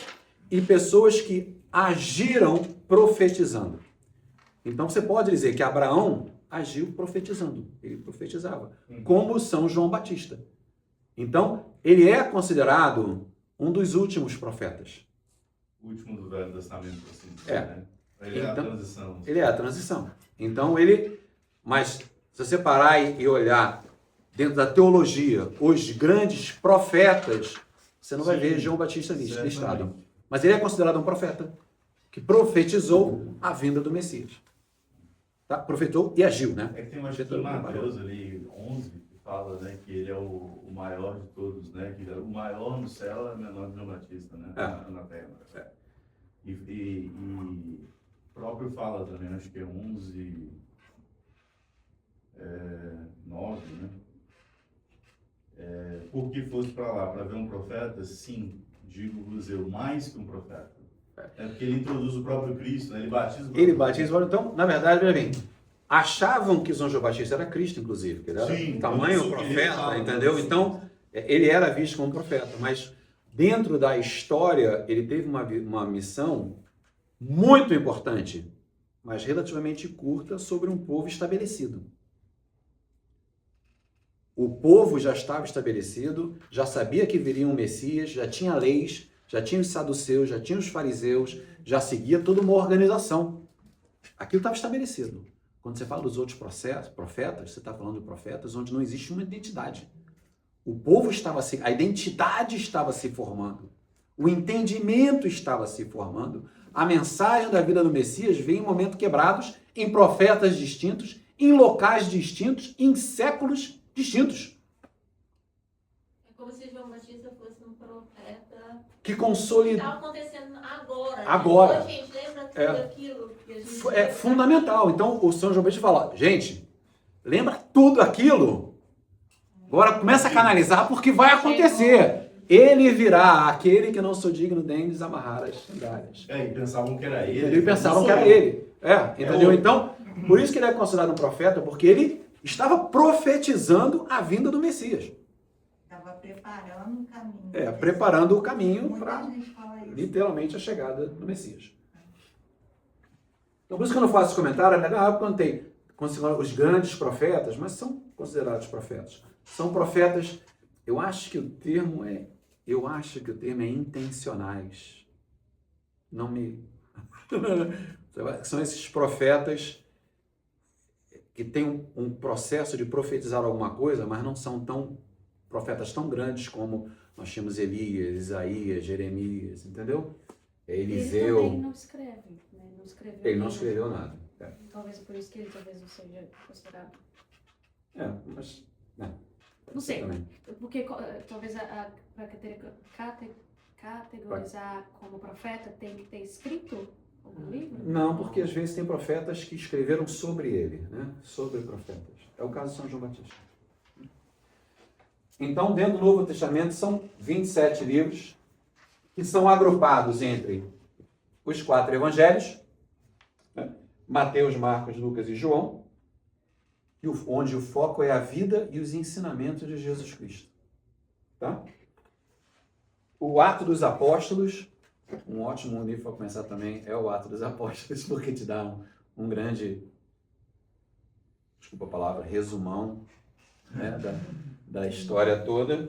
e pessoas que agiram profetizando. Então você pode dizer que Abraão agiu profetizando, ele profetizava, como São João Batista. Então, ele é considerado um dos últimos profetas. O último do Velho Testamento, assim. É. Né? Ele é a transição. Ele é a transição. Então, mas se você parar e olhar dentro da teologia, os grandes profetas, você não vai ver João Batista listado. Mas ele é considerado um profeta que profetizou a vinda do Messias. Tá? Profetizou e agiu, né? É que tem uma escritura em Mateus ali, 11, que fala, né, que ele é o maior de todos, né? Que o maior no céu é o menor de João Batista, né? Na terra. É. E próprio fala também, acho que é 11, 9, né? Por que fosse para lá? Para ver um profeta? Sim, digo-vos eu, mais que um profeta. É porque ele introduz o próprio Cristo, né? Ele batiza o próprio Ele batiza, então, na verdade, veja bem, achavam que São João Batista era Cristo, inclusive, que ele era Sim, tamanho profeta, entendeu? Então, ele era visto como profeta, mas dentro da história, ele teve uma missão muito importante, mas relativamente curta, sobre um povo estabelecido. O povo já estava estabelecido, já sabia que viria um Messias, já tinha leis, já tinha os saduceus, já tinha os fariseus, já seguia toda uma organização. Aquilo estava estabelecido. Quando você fala dos outros profetas, você está falando de profetas onde não existe uma identidade. O povo a identidade estava se formando. O entendimento estava se formando. A mensagem da vida do Messias veio em momentos quebrados, em profetas distintos, em locais distintos, em séculos distintos. É como se João Batista fosse um profeta Que que consolida. está acontecendo agora. Agora. Né? Gente, lembra tudo aquilo que a gente... É fundamental. Então, o São João Batista fala, gente, lembra tudo aquilo? Agora começa a canalizar porque vai acontecer. Ele virá, aquele que não sou digno de desamarrar as sandálias. E pensavam que era ele. Entendeu? E pensavam que era ele. Entendeu? Então, por isso que ele é considerado um profeta, porque ele estava profetizando a vinda do Messias. Estava preparando o caminho. Preparando o caminho Muita para, gente fala isso. literalmente, a chegada do Messias. Então, por isso que eu não faço esse comentário, é legal quando tem os grandes profetas, mas são considerados profetas. São profetas, eu acho que o termo é intencionais. Não me... São esses profetas que têm um processo de profetizar alguma coisa, mas não são tão profetas tão grandes como nós tínhamos Elias, Isaías, Jeremias, entendeu? Eliseu. Ele também não escreve, né? Não escreveu Ele não nada. escreveu nada. Talvez por isso que ele talvez não seja considerado. Mas... Não sei. Também. Porque talvez para categorizar como profeta tem que ter escrito algum livro? Não, porque às vezes tem profetas que escreveram sobre ele, né? Sobre profetas. É o caso de São João Batista. Então, dentro do Novo Testamento, são 27 livros que são agrupados entre os 4 evangelhos, né? Mateus, Marcos, Lucas e João, onde o foco é a vida e os ensinamentos de Jesus Cristo. Tá? O Ato dos Apóstolos, um ótimo livro para começar também, é o Ato dos Apóstolos, porque te dá um grande, desculpa a palavra, resumão, né, da história toda.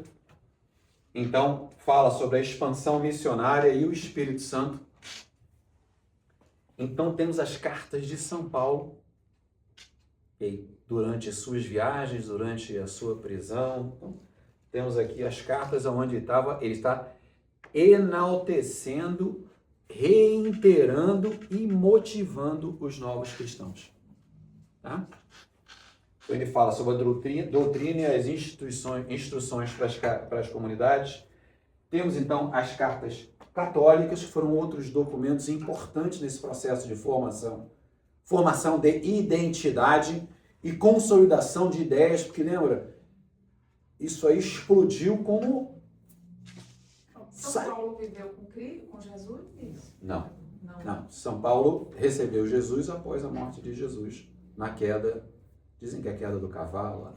Então, fala sobre a expansão missionária e o Espírito Santo. Então, temos as cartas de São Paulo, durante suas viagens, durante a sua prisão. Então, temos aqui as cartas onde ele está enaltecendo, reiterando e motivando os novos cristãos. Tá? Então, ele fala sobre a doutrina e as instruções para as comunidades. Temos, então, as cartas católicas, que foram outros documentos importantes nesse processo de formação de identidade e consolidação de ideias, porque lembra, isso aí explodiu como... São Paulo viveu com Jesus? Não. São Paulo recebeu Jesus após a morte de Jesus, na queda, dizem que é a queda do cavalo,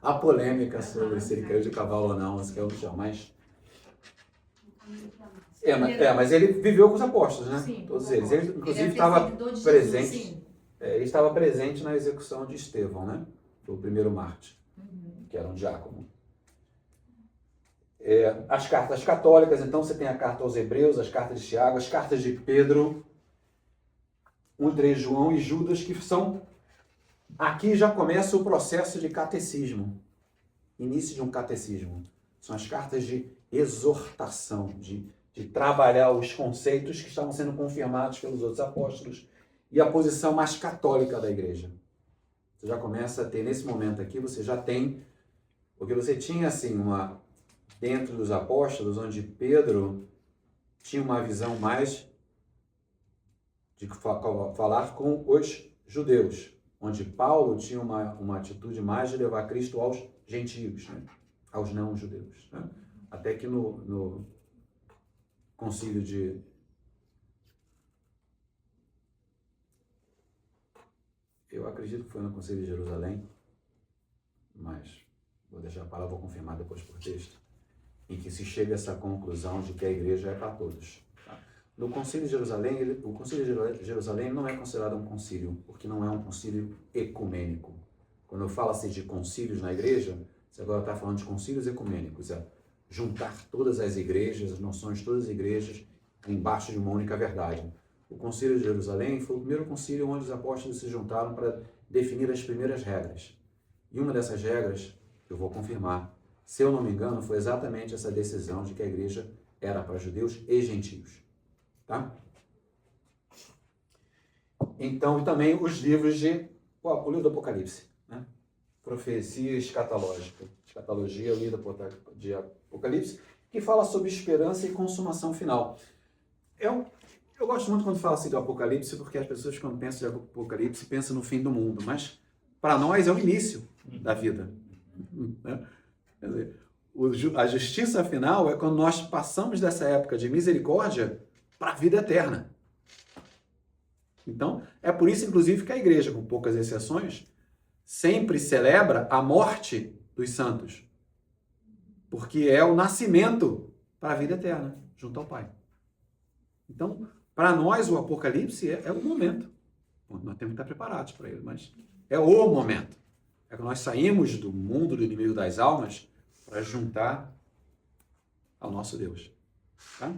a polêmica sobre se ele caiu de cavalo ou não, que é o chão, mas ele viveu com os apóstolos, né? Sim, todos eles. Ele, inclusive, ele estava presente. Sim. Ele estava presente na execução de Estevão, né? O primeiro mártir, que era um diácono. As cartas católicas, então você tem a carta aos Hebreus, as cartas de Tiago, as cartas de Pedro, 1, 3 João e Judas, que são... Aqui já começa o processo de catecismo, início de um catecismo. São as cartas de exortação, de trabalhar os conceitos que estavam sendo confirmados pelos outros apóstolos e a posição mais católica da igreja. Você já começa a ter, nesse momento aqui, você já tem, porque você tinha assim, dentro dos apóstolos, onde Pedro tinha uma visão mais de falar com os judeus, onde Paulo tinha uma atitude mais de levar Cristo aos gentios, né? Aos não-judeus. Né? Até que no concílio de... Eu acredito que foi no concílio de Jerusalém, mas vou deixar a palavra, vou confirmar depois por texto, em que se chega a essa conclusão de que a igreja é para todos. Tá? No concílio de Jerusalém, o concílio de Jerusalém não é considerado um concílio, porque não é um concílio ecumênico. Quando eu falo assim de concílios na igreja, você agora está falando de concílios ecumênicos, é juntar todas as igrejas, as noções de todas as igrejas, embaixo de uma única verdade. O concílio de Jerusalém foi o primeiro concílio onde os apóstolos se juntaram para definir as primeiras regras. E uma dessas regras, que eu vou confirmar, se eu não me engano, foi exatamente essa decisão de que a igreja era para judeus e gentios. Tá? Então, e também os livros o livro do Apocalipse, né? Profecia escatológica. Escatologia é o livro de Apocalipse, que fala sobre esperança e consumação final. Eu gosto muito quando fala assim do Apocalipse, porque as pessoas, quando pensam de Apocalipse, pensam no fim do mundo, mas para nós é o início da vida. Né? Quer dizer, a justiça final é quando nós passamos dessa época de misericórdia para a vida eterna. Então, é por isso, inclusive, que a igreja, com poucas exceções, sempre celebra a morte dos santos. Porque é o nascimento para a vida eterna, junto ao Pai. Então, para nós, o Apocalipse é o momento. Bom, nós temos que estar preparados para ele, mas é o momento. É que nós saímos do mundo do inimigo das almas para juntar ao nosso Deus. Tá?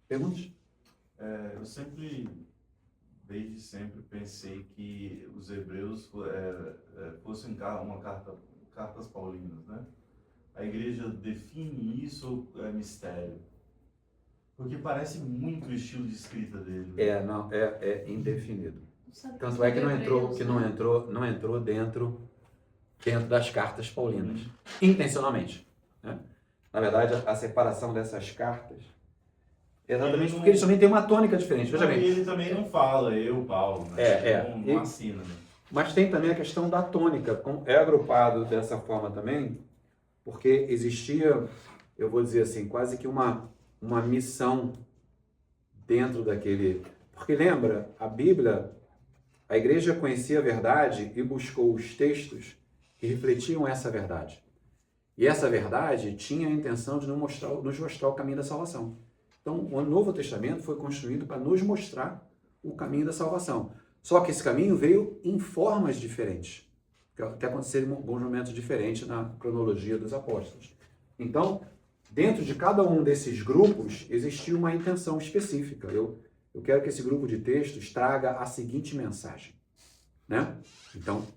Perguntas? Eu sempre desde sempre pensei que os hebreus fossem cartas paulinas, né? A igreja define isso ou é mistério? Porque parece muito o estilo de escrita dele. É indefinido. Tanto é que não entrou dentro das cartas paulinas, intencionalmente, né? Na verdade, a separação dessas cartas, exatamente porque eles também têm uma tônica diferente. Veja bem. Ele também não fala, Paulo, né? Não assina, né? Mas tem também a questão da tônica, é agrupado dessa forma também, porque existia, eu vou dizer assim, quase que uma missão dentro daquele... Porque lembra, a Bíblia, a igreja conhecia a verdade e buscou os textos que refletiam essa verdade. E essa verdade tinha a intenção de nos mostrar o caminho da salvação. Então, o Novo Testamento foi construído para nos mostrar o caminho da salvação. Só que esse caminho veio em formas diferentes, que aconteceram em alguns momentos diferentes na cronologia dos apóstolos. Então, dentro de cada um desses grupos, existia uma intenção específica. Eu quero que esse grupo de textos traga a seguinte mensagem, né? Então,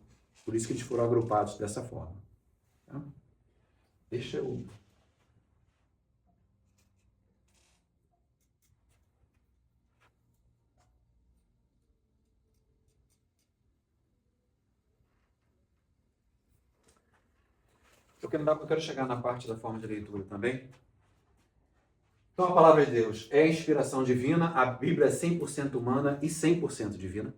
por isso que eles foram agrupados dessa forma. Tá? Deixa eu... Eu quero chegar na parte da forma de leitura também. Então, a palavra de Deus é inspiração divina, a Bíblia é 100% humana e 100% divina.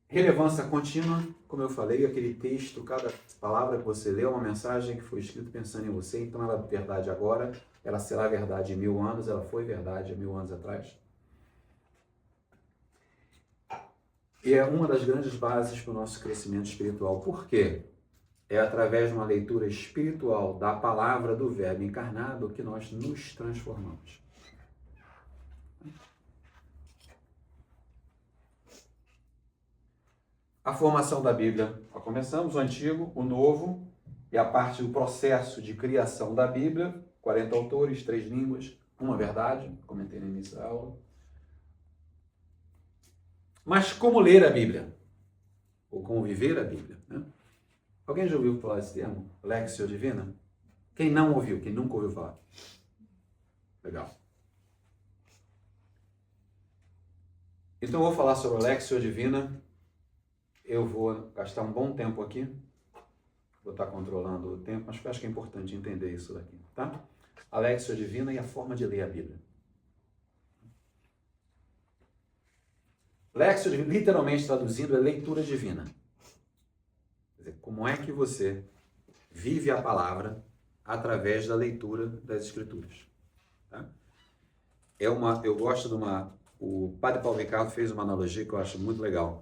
Relevância contínua, como eu falei, aquele texto, cada palavra que você lê é uma mensagem que foi escrita pensando em você, então ela é verdade agora, ela será verdade em 1000 anos, ela foi verdade há 1000 anos atrás. E é uma das grandes bases para o nosso crescimento espiritual. Por quê? É através de uma leitura espiritual da palavra do Verbo encarnado que nós nos transformamos. A formação da Bíblia. Começamos o Antigo, o Novo, e a parte do processo de criação da Bíblia, 40 autores, 3 línguas, uma verdade, comentei no início da aula. Mas como ler a Bíblia? Ou como viver a Bíblia, né? Alguém já ouviu falar desse termo? Lexio Divina? Quem não ouviu? Quem nunca ouviu falar? Legal. Então eu vou falar sobre a Lexio Divina. Eu vou gastar um bom tempo aqui. Vou estar controlando o tempo, mas eu acho que é importante entender isso daqui, tá? A Lexio Divina e a forma de ler a Bíblia. Lexio Divina, literalmente traduzindo, é leitura divina. Quer dizer, como é que você vive a palavra através da leitura das Escrituras? Tá? Eu gosto de o Padre Paulo Ricardo fez uma analogia que eu acho muito legal.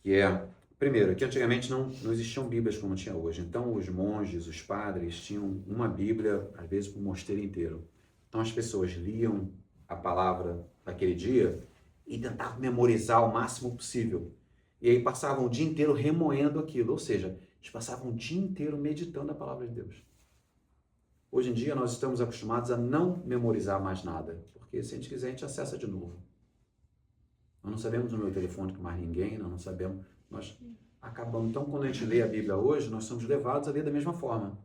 Que é, primeiro, que antigamente não existiam Bíblias como tinha hoje. Então, os monges, os padres, tinham uma Bíblia, às vezes, para o mosteiro inteiro. Então, as pessoas liam a palavra daquele dia e tentavam memorizar o máximo possível. E aí passavam o dia inteiro remoendo aquilo, ou seja, eles passavam o dia inteiro meditando a palavra de Deus. Hoje em dia nós estamos acostumados a não memorizar mais nada, porque se a gente quiser a gente acessa de novo. Nós não sabemos o número telefônico mais ninguém, nós não sabemos, nós acabamos. Então quando a gente lê a Bíblia hoje, nós somos levados a ler da mesma forma.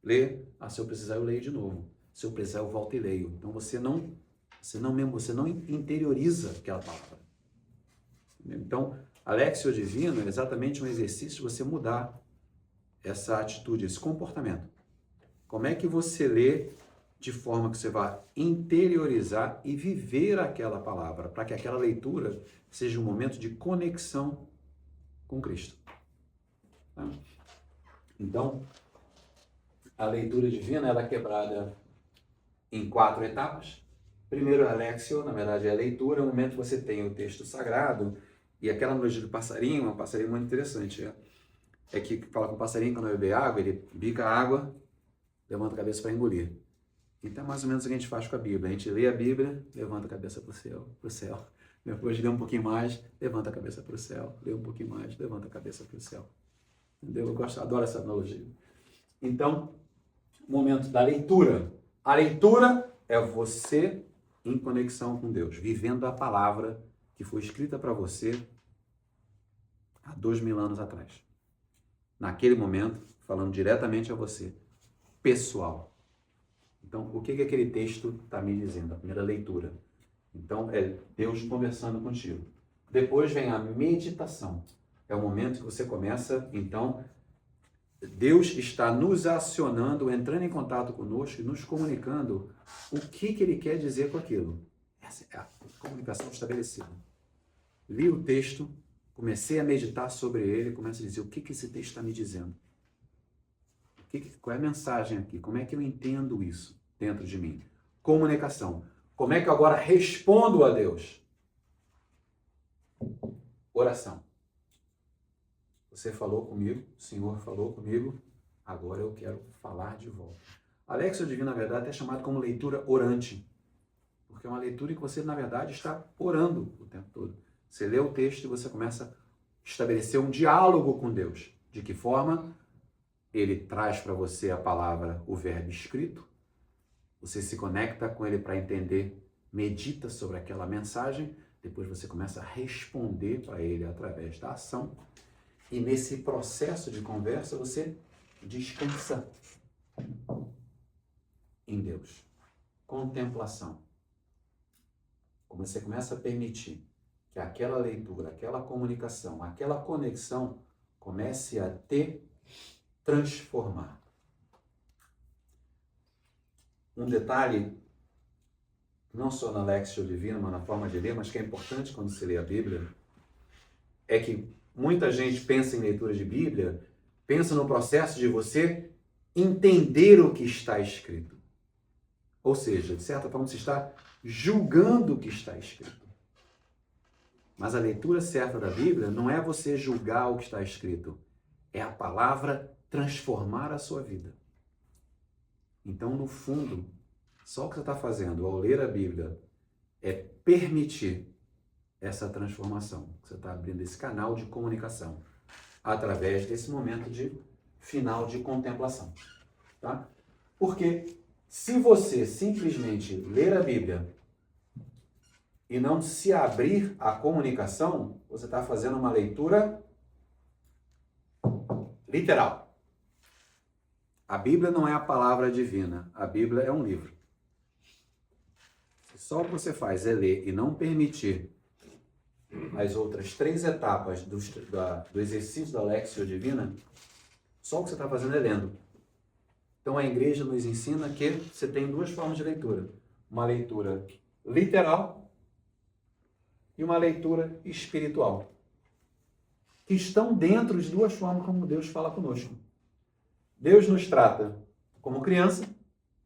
Lê, se eu precisar eu leio de novo, se eu precisar eu volto e leio. Então você não interioriza aquela palavra. Então, a Lexio Divina é exatamente um exercício de você mudar essa atitude, esse comportamento. Como é que você lê de forma que você vai interiorizar e viver aquela palavra, para que aquela leitura seja um momento de conexão com Cristo. Tá? Então, a leitura divina ela é quebrada em 4 etapas. Primeiro, a Lexio, na verdade é a leitura, é o momento que você tem o texto sagrado. E aquela analogia do passarinho, um passarinho muito interessante. É que fala com o passarinho quando vai beber água, ele bica a água, levanta a cabeça para engolir. Então é mais ou menos o que a gente faz com a Bíblia. A gente lê a Bíblia, levanta a cabeça para o céu. Depois lê um pouquinho mais, levanta a cabeça para o céu. Lê um pouquinho mais, levanta a cabeça para o céu. Entendeu? Adoro essa analogia. Então, o momento da leitura. A leitura é você em conexão com Deus, vivendo a palavra que foi escrita para você há 2000 anos atrás. Naquele momento, falando diretamente a você, pessoal. Então, o que aquele texto está me dizendo? A primeira leitura. Então, é Deus conversando contigo. Depois vem a meditação. É o momento que você começa, então, Deus está nos acionando, entrando em contato conosco e nos comunicando o que Ele quer dizer com aquilo. Essa é a comunicação estabelecida. Li o texto, comecei a meditar sobre ele, começo a dizer o que esse texto está me dizendo. Qual é a mensagem aqui? Como é que eu entendo isso dentro de mim? Comunicação. Como é que eu agora respondo a Deus? Oração. Você falou comigo, o Senhor falou comigo, agora eu quero falar de volta. Alexio Divino, na verdade, é chamado como leitura orante, porque é uma leitura em que você, na verdade, está orando o tempo todo. Você lê o texto e você começa a estabelecer um diálogo com Deus. De que forma? Ele traz para você a palavra, o verbo escrito, você se conecta com ele para entender, medita sobre aquela mensagem, depois você começa a responder para ele através da ação. E nesse processo de conversa, você descansa em Deus. Contemplação. Você começa a permitir que aquela leitura, aquela comunicação, aquela conexão comece a te transformar. Um detalhe, não só na Lexio Divina, mas na forma de ler, mas que é importante quando se lê a Bíblia, é que muita gente pensa em leitura de Bíblia, pensa no processo de você entender o que está escrito. Ou seja, de certa forma, você está julgando o que está escrito. Mas a leitura certa da Bíblia não é você julgar o que está escrito, é a palavra transformar a sua vida. Então, no fundo, só o que você está fazendo ao ler a Bíblia é permitir essa transformação. Você está abrindo esse canal de comunicação através desse momento de final de contemplação. Tá? Porque se você simplesmente ler a Bíblia e não se abrir à comunicação, você está fazendo uma leitura literal. A Bíblia não é a palavra divina, a Bíblia é um livro. Só o que você faz é ler e não permitir as outras 3 etapas do exercício da Lexio Divina, só o que você está fazendo é lendo. Então a igreja nos ensina que você tem 2 formas de leitura. Uma leitura literal e uma leitura espiritual. Que estão dentro de 2 formas como Deus fala conosco. Deus nos trata como criança,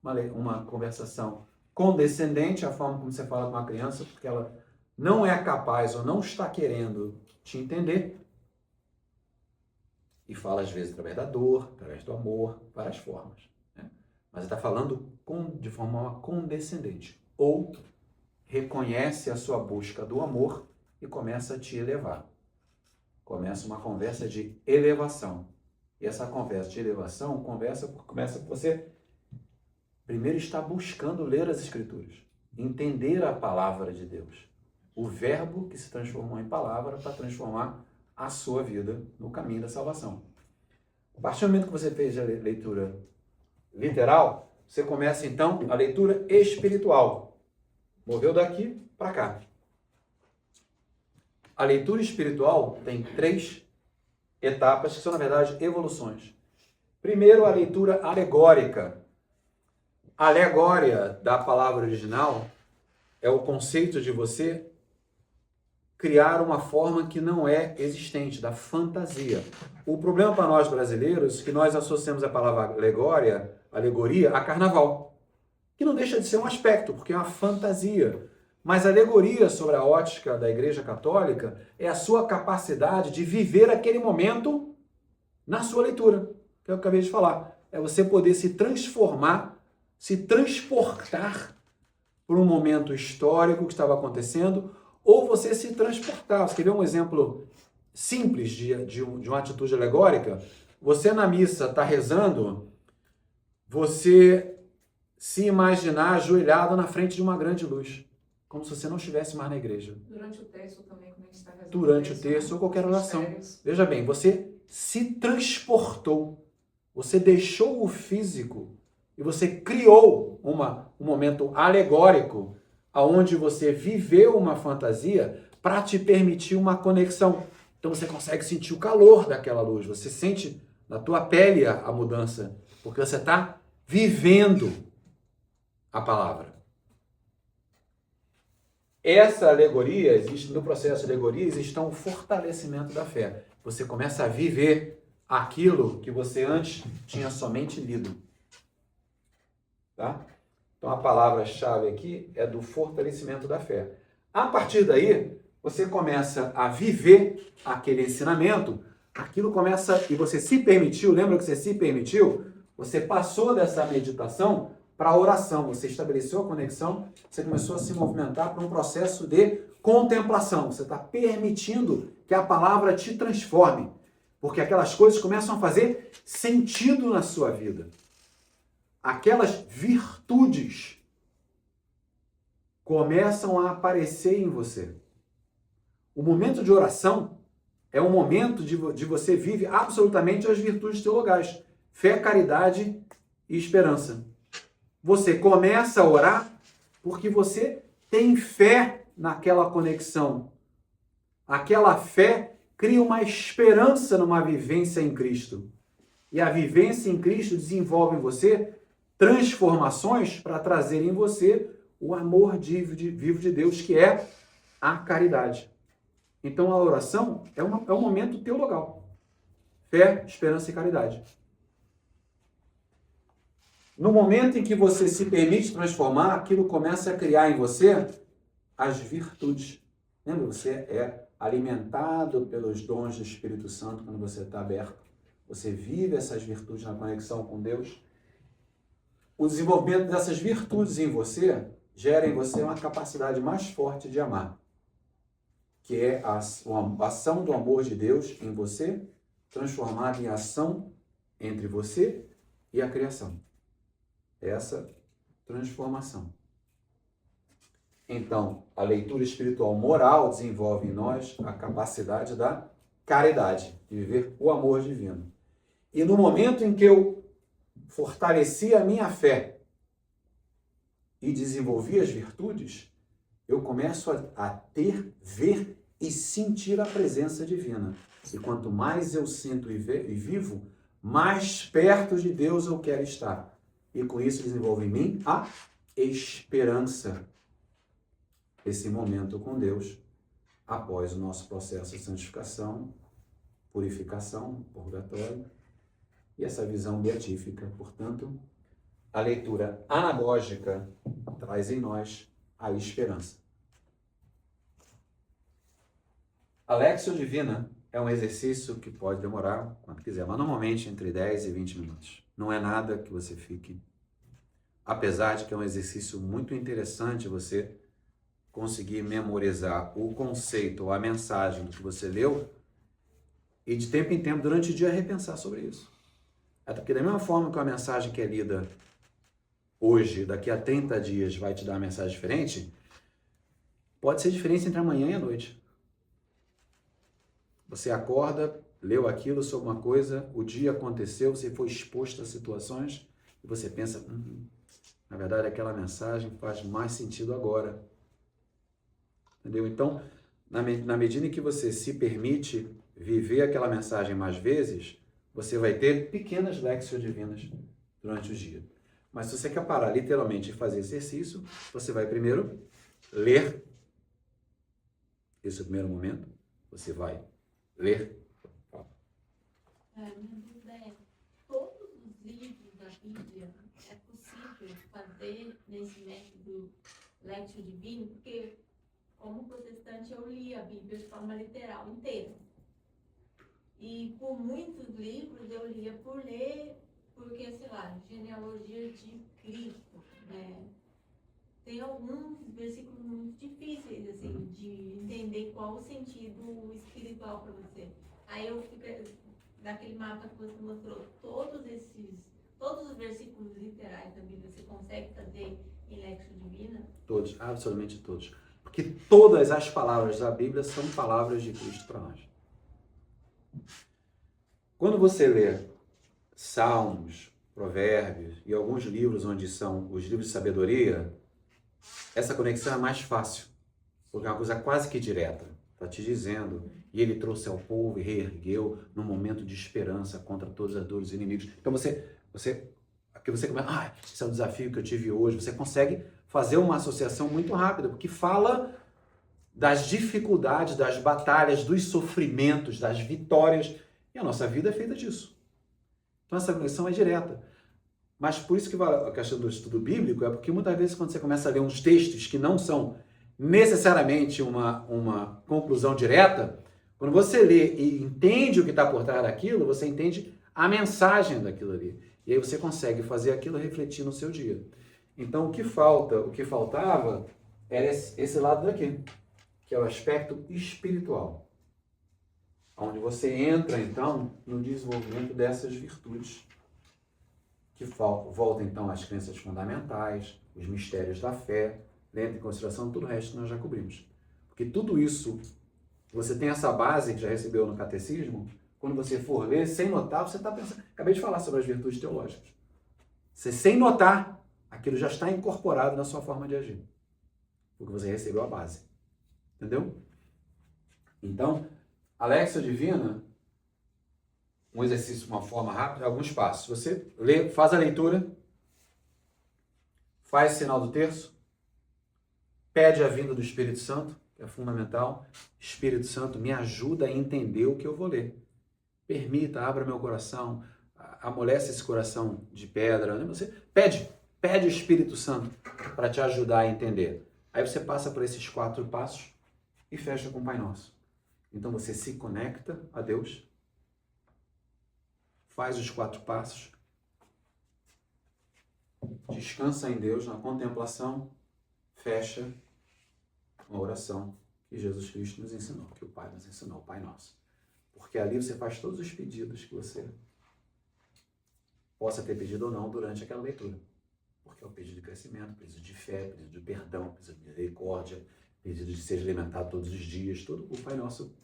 uma conversação condescendente, a forma como você fala com uma criança, porque ela não é capaz ou não está querendo te entender. E fala às vezes através da dor, através do amor, várias formas. Né? Mas está falando de forma condescendente. Ou reconhece a sua busca do amor e começa a te elevar. Começa uma conversa de elevação. E essa conversa de elevação começa por você primeiro estar buscando ler as Escrituras, entender a palavra de Deus. O verbo que se transformou em palavra para transformar a sua vida no caminho da salvação. A partir do momento que você fez a leitura literal, você começa então a leitura espiritual. Moveu daqui para cá. A leitura espiritual tem 3 etapas que são, na verdade, evoluções. Primeiro, a leitura alegórica. A alegória da palavra original é o conceito de você criar uma forma que não é existente, da fantasia. O problema para nós brasileiros é que nós associamos a palavra alegoria a carnaval, que não deixa de ser um aspecto, porque é uma fantasia. Mas a alegoria sobre a ótica da Igreja Católica é a sua capacidade de viver aquele momento na sua leitura, que é o que eu acabei de falar. É você poder se transformar, se transportar por um momento histórico que estava acontecendo, ou você se transportar. Você quer ver um exemplo simples de uma atitude alegórica? Você na missa está rezando, você se imaginar ajoelhado na frente de uma grande luz. como se você não estivesse mais na igreja. Durante o terço também, quando a gente está resolvendo. Durante o terço ou qualquer oração. Veja bem, você se transportou, você deixou o físico e você criou um momento alegórico onde você viveu uma fantasia para te permitir uma conexão. Então você consegue sentir o calor daquela luz, você sente na tua pele a mudança, porque você está vivendo a palavra. Essa alegoria, existe no processo de alegoria, existe um fortalecimento da fé. Você começa a viver aquilo que você antes tinha somente lido. Tá? Então a palavra-chave aqui é do fortalecimento da fé. A partir daí, você começa a viver aquele ensinamento, aquilo começa, e você se permitiu, lembra que você se permitiu? Você passou dessa meditação para a oração, você estabeleceu a conexão, você começou a se movimentar para um processo de contemplação. Você está permitindo que a palavra te transforme, porque aquelas coisas começam a fazer sentido na sua vida. Aquelas virtudes começam a aparecer em você. O momento de oração é um momento de você vive absolutamente as virtudes teologais: fé, caridade e esperança. Você começa a orar porque você tem fé naquela conexão. Aquela fé cria uma esperança numa vivência em Cristo. E a vivência em Cristo desenvolve em você transformações para trazer em você o amor vivo de Deus, que é a caridade. Então a oração é um momento teologal. Fé, esperança e caridade. No momento em que você se permite transformar, aquilo começa a criar em você as virtudes. Lembra? Você é alimentado pelos dons do Espírito Santo quando você está aberto. Você vive essas virtudes na conexão com Deus. O desenvolvimento dessas virtudes em você gera em você uma capacidade mais forte de amar, que é a ação do amor de Deus em você, transformada em ação entre você e a criação. Essa transformação. Então, a leitura espiritual moral desenvolve em nós a capacidade da caridade, de viver o amor divino. E no momento em que eu fortaleci a minha fé e desenvolvi as virtudes, eu começo a ter, ver e sentir a presença divina. E quanto mais eu sinto e vivo, mais perto de Deus eu quero estar. E com isso desenvolve em mim a esperança. Esse momento com Deus, após o nosso processo de santificação, purificação, purgatório, e essa visão beatífica. Portanto, a leitura anagógica traz em nós a esperança. A Lectio Divina é um exercício que pode demorar quanto quiser, mas normalmente entre 10 e 20 minutos. Não é nada que você fique. Apesar de que é um exercício muito interessante você conseguir memorizar o conceito ou a mensagem do que você leu e de tempo em tempo, durante o dia, repensar sobre isso. Até porque da mesma forma que a mensagem que é lida hoje, daqui a 30 dias, vai te dar uma mensagem diferente, pode ser diferente entre amanhã e a noite. Você acorda, leu aquilo sobre uma coisa, o dia aconteceu, você foi exposto a situações e você pensa, na verdade aquela mensagem faz mais sentido agora. Entendeu? Então, na medida em que você se permite viver aquela mensagem mais vezes, você vai ter pequenas léxios divinas durante o dia. Mas se você quer parar literalmente e fazer exercício, você vai primeiro ler. Esse é o primeiro momento. Você vai ler. Minha dúvida é, todos os livros da Bíblia é possível fazer nesse método Lectio Divina? Porque, como protestante, eu li a Bíblia de forma literal inteira. E por muitos livros eu lia por ler, porque, sei lá, genealogia de Cristo, né? Tem alguns versículos muito difíceis, assim, de entender qual o sentido espiritual para você. Aí eu fico, daquele mapa que você mostrou, todos os versículos literais da Bíblia você consegue fazer em Lectio Divina? Todos, absolutamente todos. Porque todas as palavras da Bíblia são palavras de Cristo para nós. Quando você lê Salmos, Provérbios e alguns livros onde são os livros de sabedoria, essa conexão é mais fácil, porque é uma coisa quase que direta. Está te dizendo, e ele trouxe ao povo e reergueu num momento de esperança contra todas as dores dos inimigos. Então você começa, esse é o desafio que eu tive hoje. Você consegue fazer uma associação muito rápida, porque fala das dificuldades, das batalhas, dos sofrimentos, das vitórias. E a nossa vida é feita disso. Então essa conexão é direta. Mas por isso que a questão do estudo bíblico é porque muitas vezes quando você começa a ler uns textos que não são necessariamente uma conclusão direta, quando você lê e entende o que está por trás daquilo, você entende a mensagem daquilo ali. E aí você consegue fazer aquilo refletir no seu dia. Então o que faltava era esse lado daqui, que é o aspecto espiritual. Onde você entra, então, no desenvolvimento dessas virtudes, que volta, então, às crenças fundamentais, os mistérios da fé, lendo em consideração todo o resto que nós já cobrimos. Porque tudo isso, você tem essa base que já recebeu no catecismo, quando você for ler, sem notar, você está pensando... Acabei de falar sobre as virtudes teológicas. Você, sem notar, aquilo já está incorporado na sua forma de agir. Porque você recebeu a base. Entendeu? Então, a Léxio Divina, um exercício, uma forma rápida, alguns passos. Você lê, faz a leitura, faz o sinal do terço, pede a vinda do Espírito Santo, que é fundamental. Espírito Santo, me ajuda a entender o que eu vou ler. Permita, abra meu coração, amolece esse coração de pedra. Você pede o Espírito Santo para te ajudar a entender. Aí você passa por esses 4 passos e fecha com o Pai Nosso. Então você se conecta a Deus, faz os 4 passos, descansa em Deus na contemplação, fecha uma oração que Jesus Cristo nos ensinou, que o Pai nos ensinou, o Pai Nosso. Porque ali você faz todos os pedidos que você possa ter pedido ou não durante aquela leitura. Porque é o pedido de crescimento, pedido de fé, pedido de perdão, pedido de misericórdia, pedido de ser alimentado todos os dias, tudo o Pai Nosso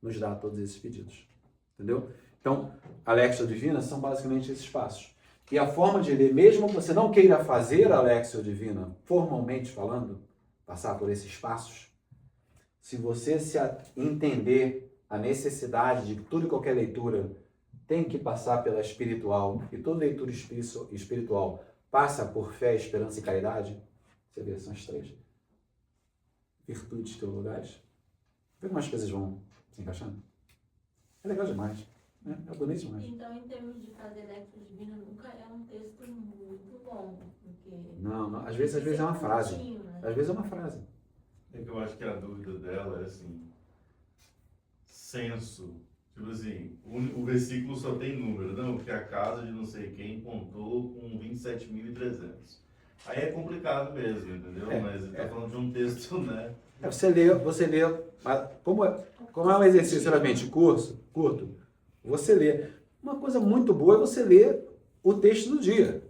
nos dá todos esses pedidos. Entendeu? Então, a Léxio Divina são basicamente esses passos. E a forma de ler, mesmo que você não queira fazer a Léxio Divina, formalmente falando, passar por esses passos, se você se entender a necessidade de que toda e qualquer leitura tem que passar pela espiritual, e toda leitura espiritual passa por fé, esperança e caridade, você vê, são as 3 virtudes teologais. Vê como as coisas vão se encaixando. É legal demais. Né? É bonito demais. Então, em termos de fazer Léxio Divina, nunca é um texto muito longo, porque... Não, às vezes é uma frase. Né? Às vezes é uma frase. É que eu acho que a dúvida dela é assim, censo. Tipo assim, o versículo só tem número, não, porque a casa de não sei quem contou com 27.300. Aí é complicado mesmo, entendeu? Mas ele tá falando de um texto, né? Você lê, como é um exercício realmente curto, você lê. Uma coisa muito boa é você ler o texto do dia.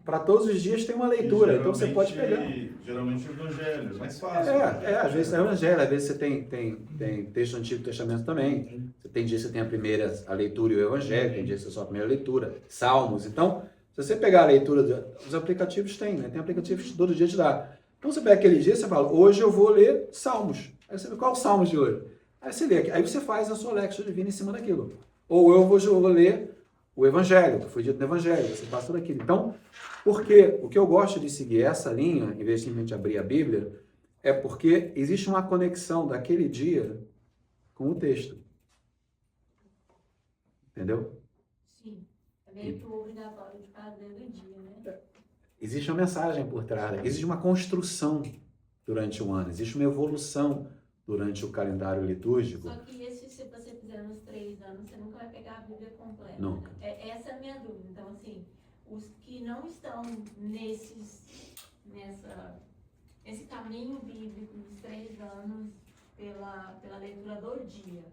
Para todos os dias tem uma leitura, então você pode pegar. Geralmente o Evangelho, é mais fácil. Às vezes é o Evangelho, às vezes você tem texto do Antigo Testamento também. Tem dias que você tem a leitura e o Evangelho, tem dias que você só a primeira leitura, Salmos. Então, se você pegar a leitura, os aplicativos tem, né? Tem aplicativos que todo dia te dá. Então você pega aquele dia e você fala, hoje eu vou ler Salmos. Aí você vê, qual é o Salmos de hoje? Aí você lê, aí você faz a sua Léxio Divina em cima daquilo. Ou eu vou ler o Evangelho, que foi dito no Evangelho, você faz tudo aquilo. Então, porque o que eu gosto de seguir essa linha, em vez de simplesmente abrir a Bíblia, é porque existe uma conexão daquele dia com o texto. Entendeu? Sim. É meio que o obrigatório de fazer do dia, né? Existe uma mensagem por trás, existe uma construção durante o ano, existe uma evolução durante o calendário litúrgico. Só que se você fizer nos 3 anos, você nunca vai pegar a Bíblia completa. Nunca. Essa é a minha dúvida. Então, assim, os que não estão nesse caminho bíblico dos 3 anos pela leitura do dia,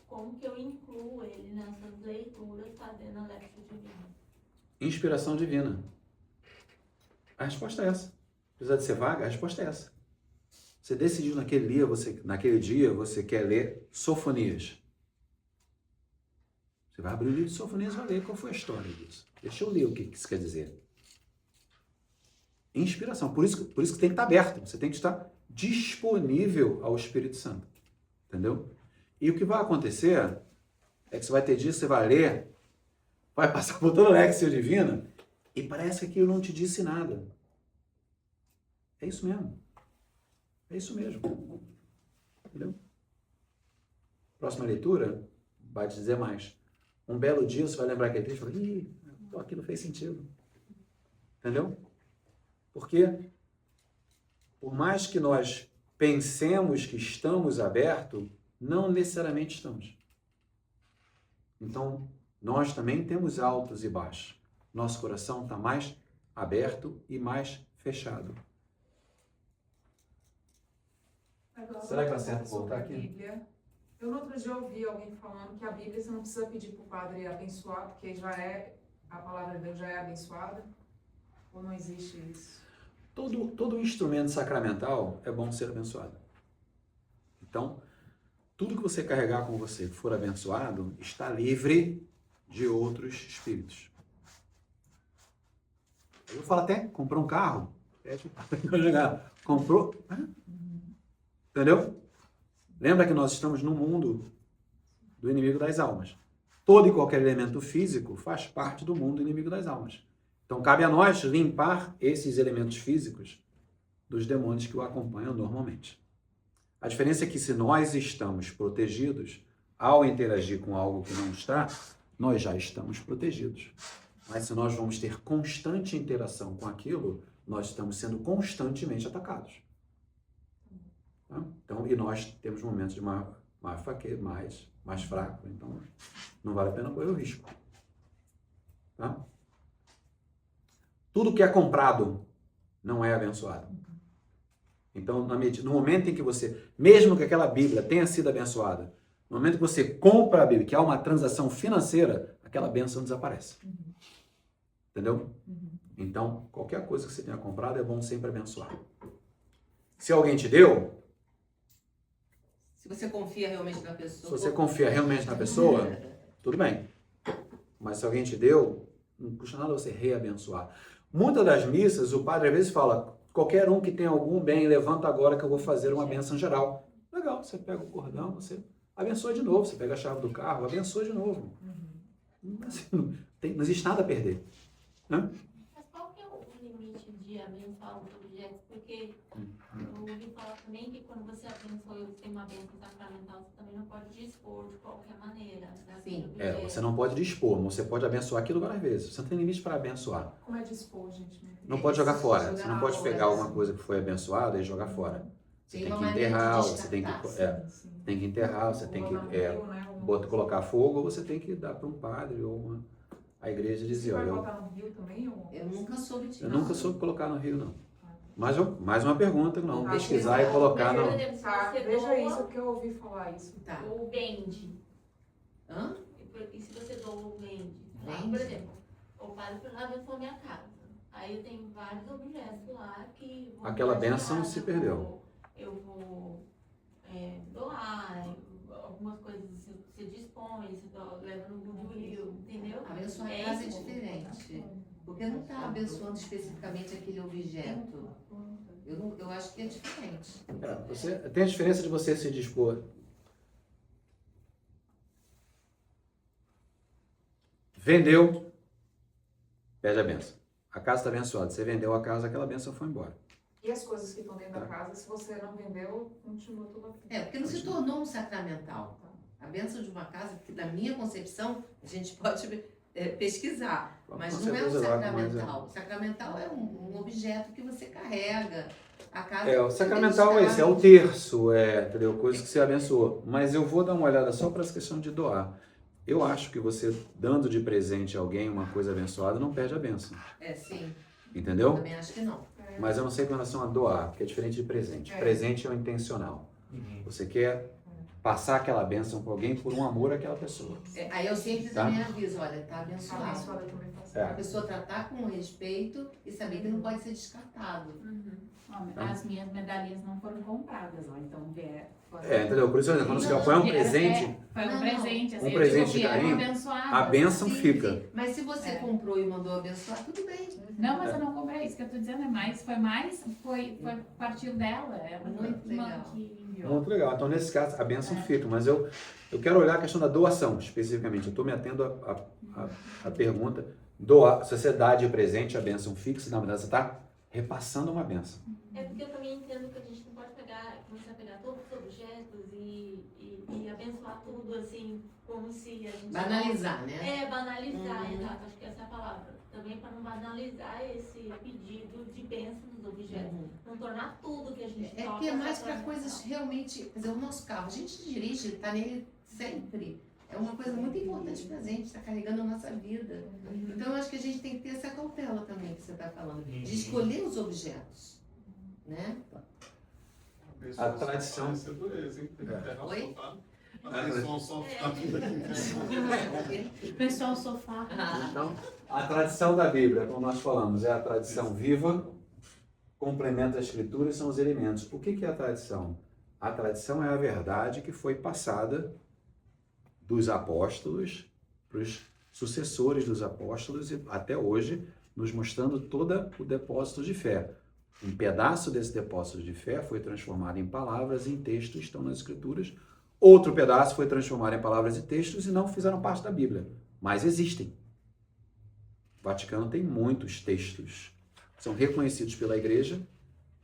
como que eu incluo ele nessas leituras fazendo a Léxio Divina? Inspiração divina. A resposta é essa. Apesar de ser vaga, a resposta é essa. Você decidiu naquele dia, você quer ler Sofonias. Você vai abrir o livro de Sofonias e vai ler qual foi a história disso. Deixa eu ler o que isso quer dizer. Inspiração. Por isso que tem que estar aberto. Você tem que estar disponível ao Espírito Santo. Entendeu? E o que vai acontecer é que você vai ter dias, você vai ler, vai passar por toda a Lexia Divina e parece que aquilo não te disse nada. É isso mesmo. É isso mesmo. Entendeu? Próxima leitura vai te dizer mais. Um belo dia você vai lembrar aquele texto e vai falar, aquilo fez sentido. Entendeu? Porque por mais que nós pensemos que estamos abertos, não necessariamente estamos. Então, nós também temos altos e baixos. Nosso coração está mais aberto e mais fechado. Agora, Será que dá certo sobre voltar a aqui? Bíblia. Eu no outro dia ouvi alguém falando que a Bíblia você não precisa pedir para o padre abençoar, porque a palavra de Deus já é abençoada. Ou não existe isso? Todo instrumento sacramental é bom ser abençoado. Então, tudo que você carregar com você que for abençoado está livre de outros espíritos. Eu falo até, comprou um carro, comprou, entendeu? Lembra que nós estamos no mundo do inimigo das almas. Todo e qualquer elemento físico faz parte do mundo do inimigo das almas. Então, cabe a nós limpar esses elementos físicos dos demônios que o acompanham normalmente. A diferença é que se nós estamos protegidos, ao interagir com algo que não está, nós já estamos protegidos. Mas se nós vamos ter constante interação com aquilo, nós estamos sendo constantemente atacados. Tá? Então, e nós temos momentos de mais fraco, então não vale a pena correr o risco. Tá? Tudo que é comprado não é abençoado. Então, no momento em que você, mesmo que aquela Bíblia tenha sido abençoada, no momento que você compra a Bíblia, que há uma transação financeira, aquela bênção desaparece. Entendeu? Então, qualquer coisa que você tenha comprado é bom sempre abençoar. Se alguém te deu, Se você confia realmente na pessoa. se você confia realmente na pessoa, tudo bem. Mas se alguém te deu, não custa nada você reabençoar. Muitas das missas, o padre às vezes fala, qualquer um que tenha algum bem, levanta agora que eu vou fazer uma bênção geral. Legal, você pega o cordão, você abençoa de novo, você pega a chave do carro, abençoa de novo. Assim, não existe nada a perder. Né? Mas qual que é o limite de abençoar os objetos? Porque eu ouvi falar também que quando você abençoa e você tem uma bênção sacramental, você também não pode dispor de qualquer maneira. Sim. Você não pode dispor, mas você pode abençoar aquilo várias vezes. Você não tem limite para abençoar. Como é dispor, gente? Não pode jogar fora. Jogar Você não pode fora, pegar sim. alguma coisa que foi abençoada e jogar fora. Você Tem tem uma que maneira de enterrar, você tem que, descartar, tem que enterrar, você tem que colocar fogo, ou você tem que dar para um padre ou a igreja dizer, Você vai olha, botar no rio também? Ou... Eu nunca soube disso. eu nunca soube colocar no rio, não. Mas mais uma pergunta, não. Ah, Pesquisar e Mas, colocar por no... exemplo, se Tá, você veja doa isso, porque eu ouvi falar isso. Tá. ou vende, Hã? e se você doa ou vende? Vende? Por exemplo, o padre foi lá abençoou minha casa. Aí eu tenho vários objetos lá que... vão Aquela partilhar, bênção se perdeu. Eu vou doar, algumas coisas você dispõe, você leva no Goodwill, entendeu? Abençoar a casa é diferente. Porque não está abençoando especificamente aquele objeto. Eu acho que é diferente. Tem a diferença de você se dispor. Vendeu, perde a bênção. A casa está abençoada. Você vendeu a casa, aquela bênção foi embora. E as coisas que estão dentro da casa, se você não vendeu, continua tudo aqui. Porque não se tornou um sacramental. A bênção de uma casa, que na minha concepção, a gente pode pesquisar, mas Com não é um certeza lá, mas sacramental. O sacramental é um objeto que você carrega. A casa O sacramental é esse, é o terço, entendeu? Coisas que você abençoou. Mas eu vou dar uma olhada só para essa questão de doar. Eu acho que você, dando de presente a alguém uma coisa abençoada, não perde a bênção. Sim. Entendeu? Também acho que não. Mas eu não sei com relação a doar, porque é diferente de presente. É. Presente é o intencional. Você quer passar aquela bênção para alguém por um amor àquela pessoa. Aí eu sempre Tá. também aviso, olha, tá abençoado. Abençoada também faço. É. A pessoa tratar com respeito e saber que não pode ser descartado. Ó, as minhas medalhinhas não foram compradas, ó, então Entendeu? Por isso, quando você foi um presente, Foi um Não, presente, assim, um eu presente digo, de vieram carinho, abençoadas. a bênção Sim, fica. sim. Mas se você comprou e mandou abençoar, tudo bem. Não, mas eu não comprei, isso que eu tô dizendo, foi partiu dela, ela Muito legal. que enviou. Muito legal. Então, nesse caso, a bênção fica. Mas eu quero olhar a questão da doação, especificamente. Eu estou me atendo à pergunta. Doar, se você dá de presente a bênção fixa, na verdade, você está repassando uma bênção. É porque eu também entendo que a gente não pode começar a pegar todos os objetos e abençoar tudo assim, como se a gente... Banalizar, né? Banalizar, exato, acho que essa é a palavra. Também para não banalizar esse pedido de bênção dos objetos. Não tornar tudo que a gente É toca... que é mais para sacerdotal. coisas realmente. Quer dizer, o nosso carro, a gente dirige, tá nele sempre. É uma coisa muito importante pra gente, está carregando a nossa vida. Então eu acho que a gente tem que ter essa cautela também que você está falando, de escolher os objetos. Né? A tradição- Essa é dureza, hein? Oi? Abençoa o sofá. Pessoal, sofá. Então, a tradição da Bíblia, como nós falamos, é a tradição viva, complementa a Escritura e são os elementos. O que é a tradição? A tradição é a verdade que foi passada dos apóstolos para os sucessores dos apóstolos e até hoje, nos mostrando todo o depósito de fé. Um pedaço desse depósito de fé foi transformado em palavras e em textos, estão nas Escrituras. Outro pedaço foi transformado em palavras e textos e não fizeram parte da Bíblia, mas existem. O Vaticano tem muitos textos, são reconhecidos pela Igreja,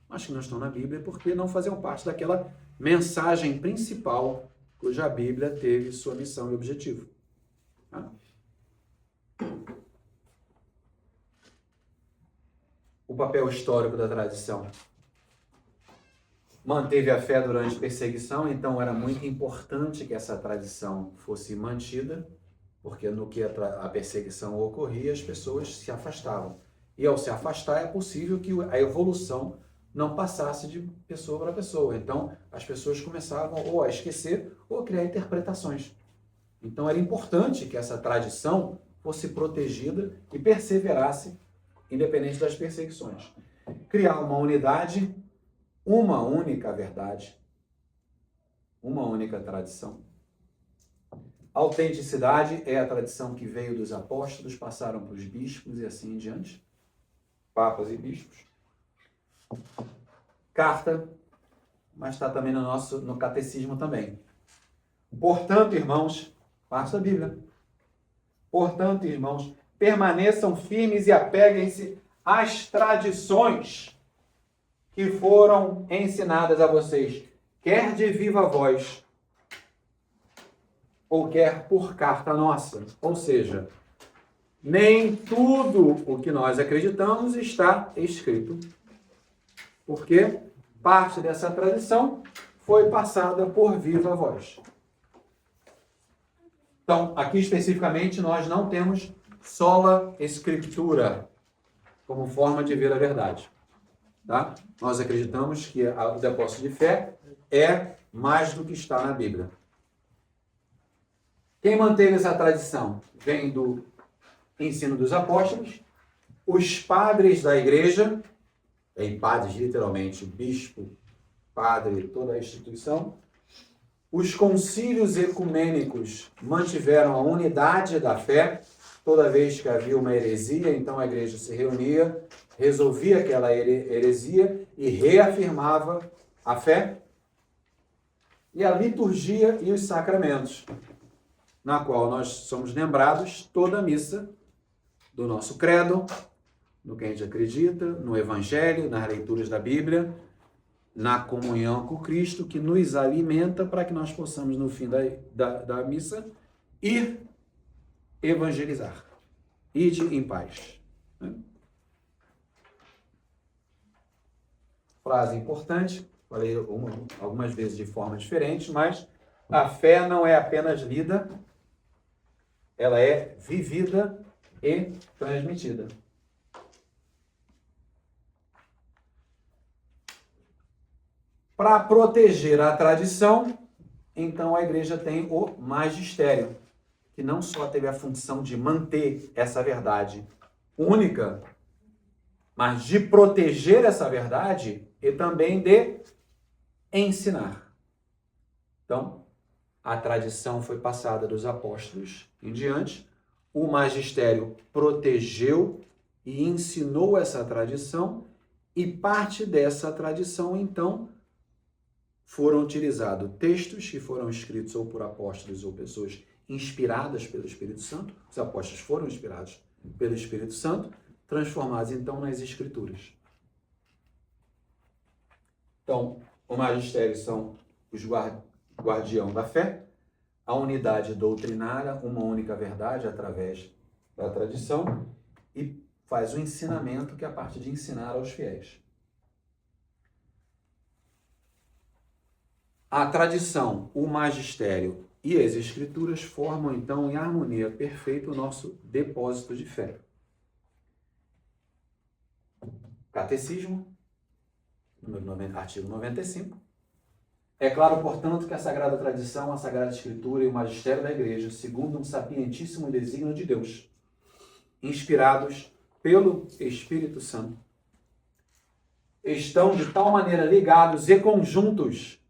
mas que não estão na Bíblia porque não faziam parte daquela mensagem principal cuja Bíblia teve sua missão e objetivo. Tá? O papel histórico da tradição. Manteve a fé durante perseguição, então era muito importante que essa tradição fosse mantida, porque no que a perseguição ocorria, as pessoas se afastavam. E ao se afastar, é possível que a evolução não passasse de pessoa para pessoa. Então, as pessoas começavam ou a esquecer ou a criar interpretações. Então, era importante que essa tradição fosse protegida e perseverasse, independente das perseguições. Criar uma unidade, uma única verdade, uma única tradição. Autenticidade é a tradição que veio dos apóstolos, passaram para os bispos e assim em diante. Papas e bispos. Carta, mas está também no catecismo também. Portanto, irmãos, passa a Bíblia. Portanto, irmãos, permaneçam firmes e apeguem-se às tradições que foram ensinadas a vocês, quer de viva voz, ou quer por carta nossa. Ou seja, nem tudo o que nós acreditamos está escrito, porque parte dessa tradição foi passada por viva voz. Então, aqui especificamente, nós não temos sola escritura como forma de ver a verdade. Tá? Nós acreditamos que o depósito de fé é mais do que está na Bíblia. Quem manteve essa tradição? Vem do ensino dos apóstolos, os padres da igreja, em padres literalmente, bispo, padre, toda a instituição, os concílios ecumênicos mantiveram a unidade da fé, toda vez que havia uma heresia, então a igreja se reunia, resolvia aquela heresia e reafirmava a fé, e a liturgia e os sacramentos, na qual nós somos lembrados toda a missa do nosso credo, no que a gente acredita, no Evangelho, nas leituras da Bíblia, na comunhão com Cristo, que nos alimenta para que nós possamos, no fim da missa, ir evangelizar. Ide em paz. Frase importante, falei algumas vezes de forma diferente, mas a fé não é apenas lida, ela é vivida e transmitida. Para proteger a tradição, então a igreja tem o magistério, que não só teve a função de manter essa verdade única, mas de proteger essa verdade e também de ensinar. Então, a tradição foi passada dos apóstolos em diante, o magistério protegeu e ensinou essa tradição, e parte dessa tradição, então, foram utilizados textos que foram escritos ou por apóstolos ou pessoas inspiradas pelo Espírito Santo. Os apóstolos foram inspirados pelo Espírito Santo, transformados, então, nas Escrituras. Então, o magistério são os guardião da fé, a unidade doutrinária, uma única verdade através da tradição, e faz o ensinamento, que é a parte de ensinar aos fiéis. A tradição, o magistério e as escrituras formam, então, em harmonia perfeita o nosso depósito de fé. Catecismo, artigo 95. É claro, portanto, que a Sagrada Tradição, a Sagrada Escritura e o magistério da Igreja, segundo um sapientíssimo desígnio de Deus, inspirados pelo Espírito Santo, estão de tal maneira ligados e conjuntos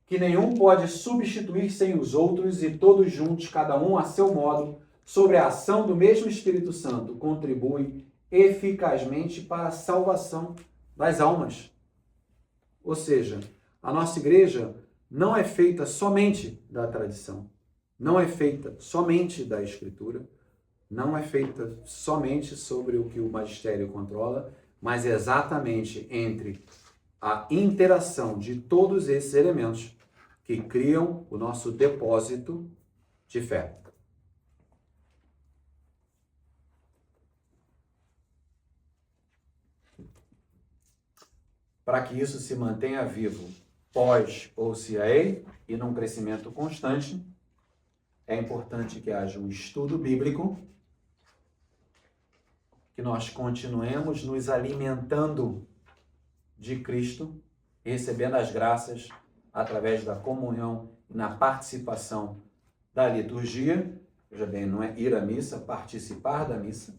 que nenhum pode substituir sem os outros, e todos juntos, cada um a seu modo, sobre a ação do mesmo Espírito Santo, contribuem eficazmente para a salvação das almas. Ou seja, a nossa igreja não é feita somente da tradição, não é feita somente da Escritura, não é feita somente sobre o que o magistério controla, mas exatamente entre a interação de todos esses elementos que criam o nosso depósito de fé. Para que isso se mantenha vivo pós-OCA e num crescimento constante, é importante que haja um estudo bíblico, que nós continuemos nos alimentando de Cristo, recebendo as graças através da comunhão e na participação da liturgia. Veja bem, não é ir à missa, participar da missa.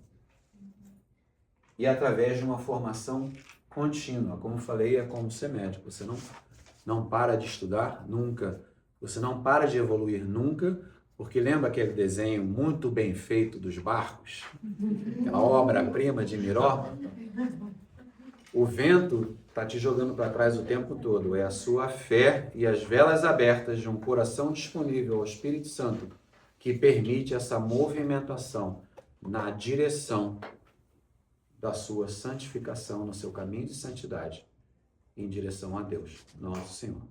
E através de uma formação contínua. Como falei, é como ser médico. Você não para de estudar nunca. Você não para de evoluir nunca, porque lembra aquele desenho muito bem feito dos barcos? Aquela obra-prima de Miró? O vento está te jogando para trás o tempo todo. É a sua fé e as velas abertas de um coração disponível ao Espírito Santo que permite essa movimentação na direção da sua santificação, no seu caminho de santidade, em direção a Deus, nosso Senhor.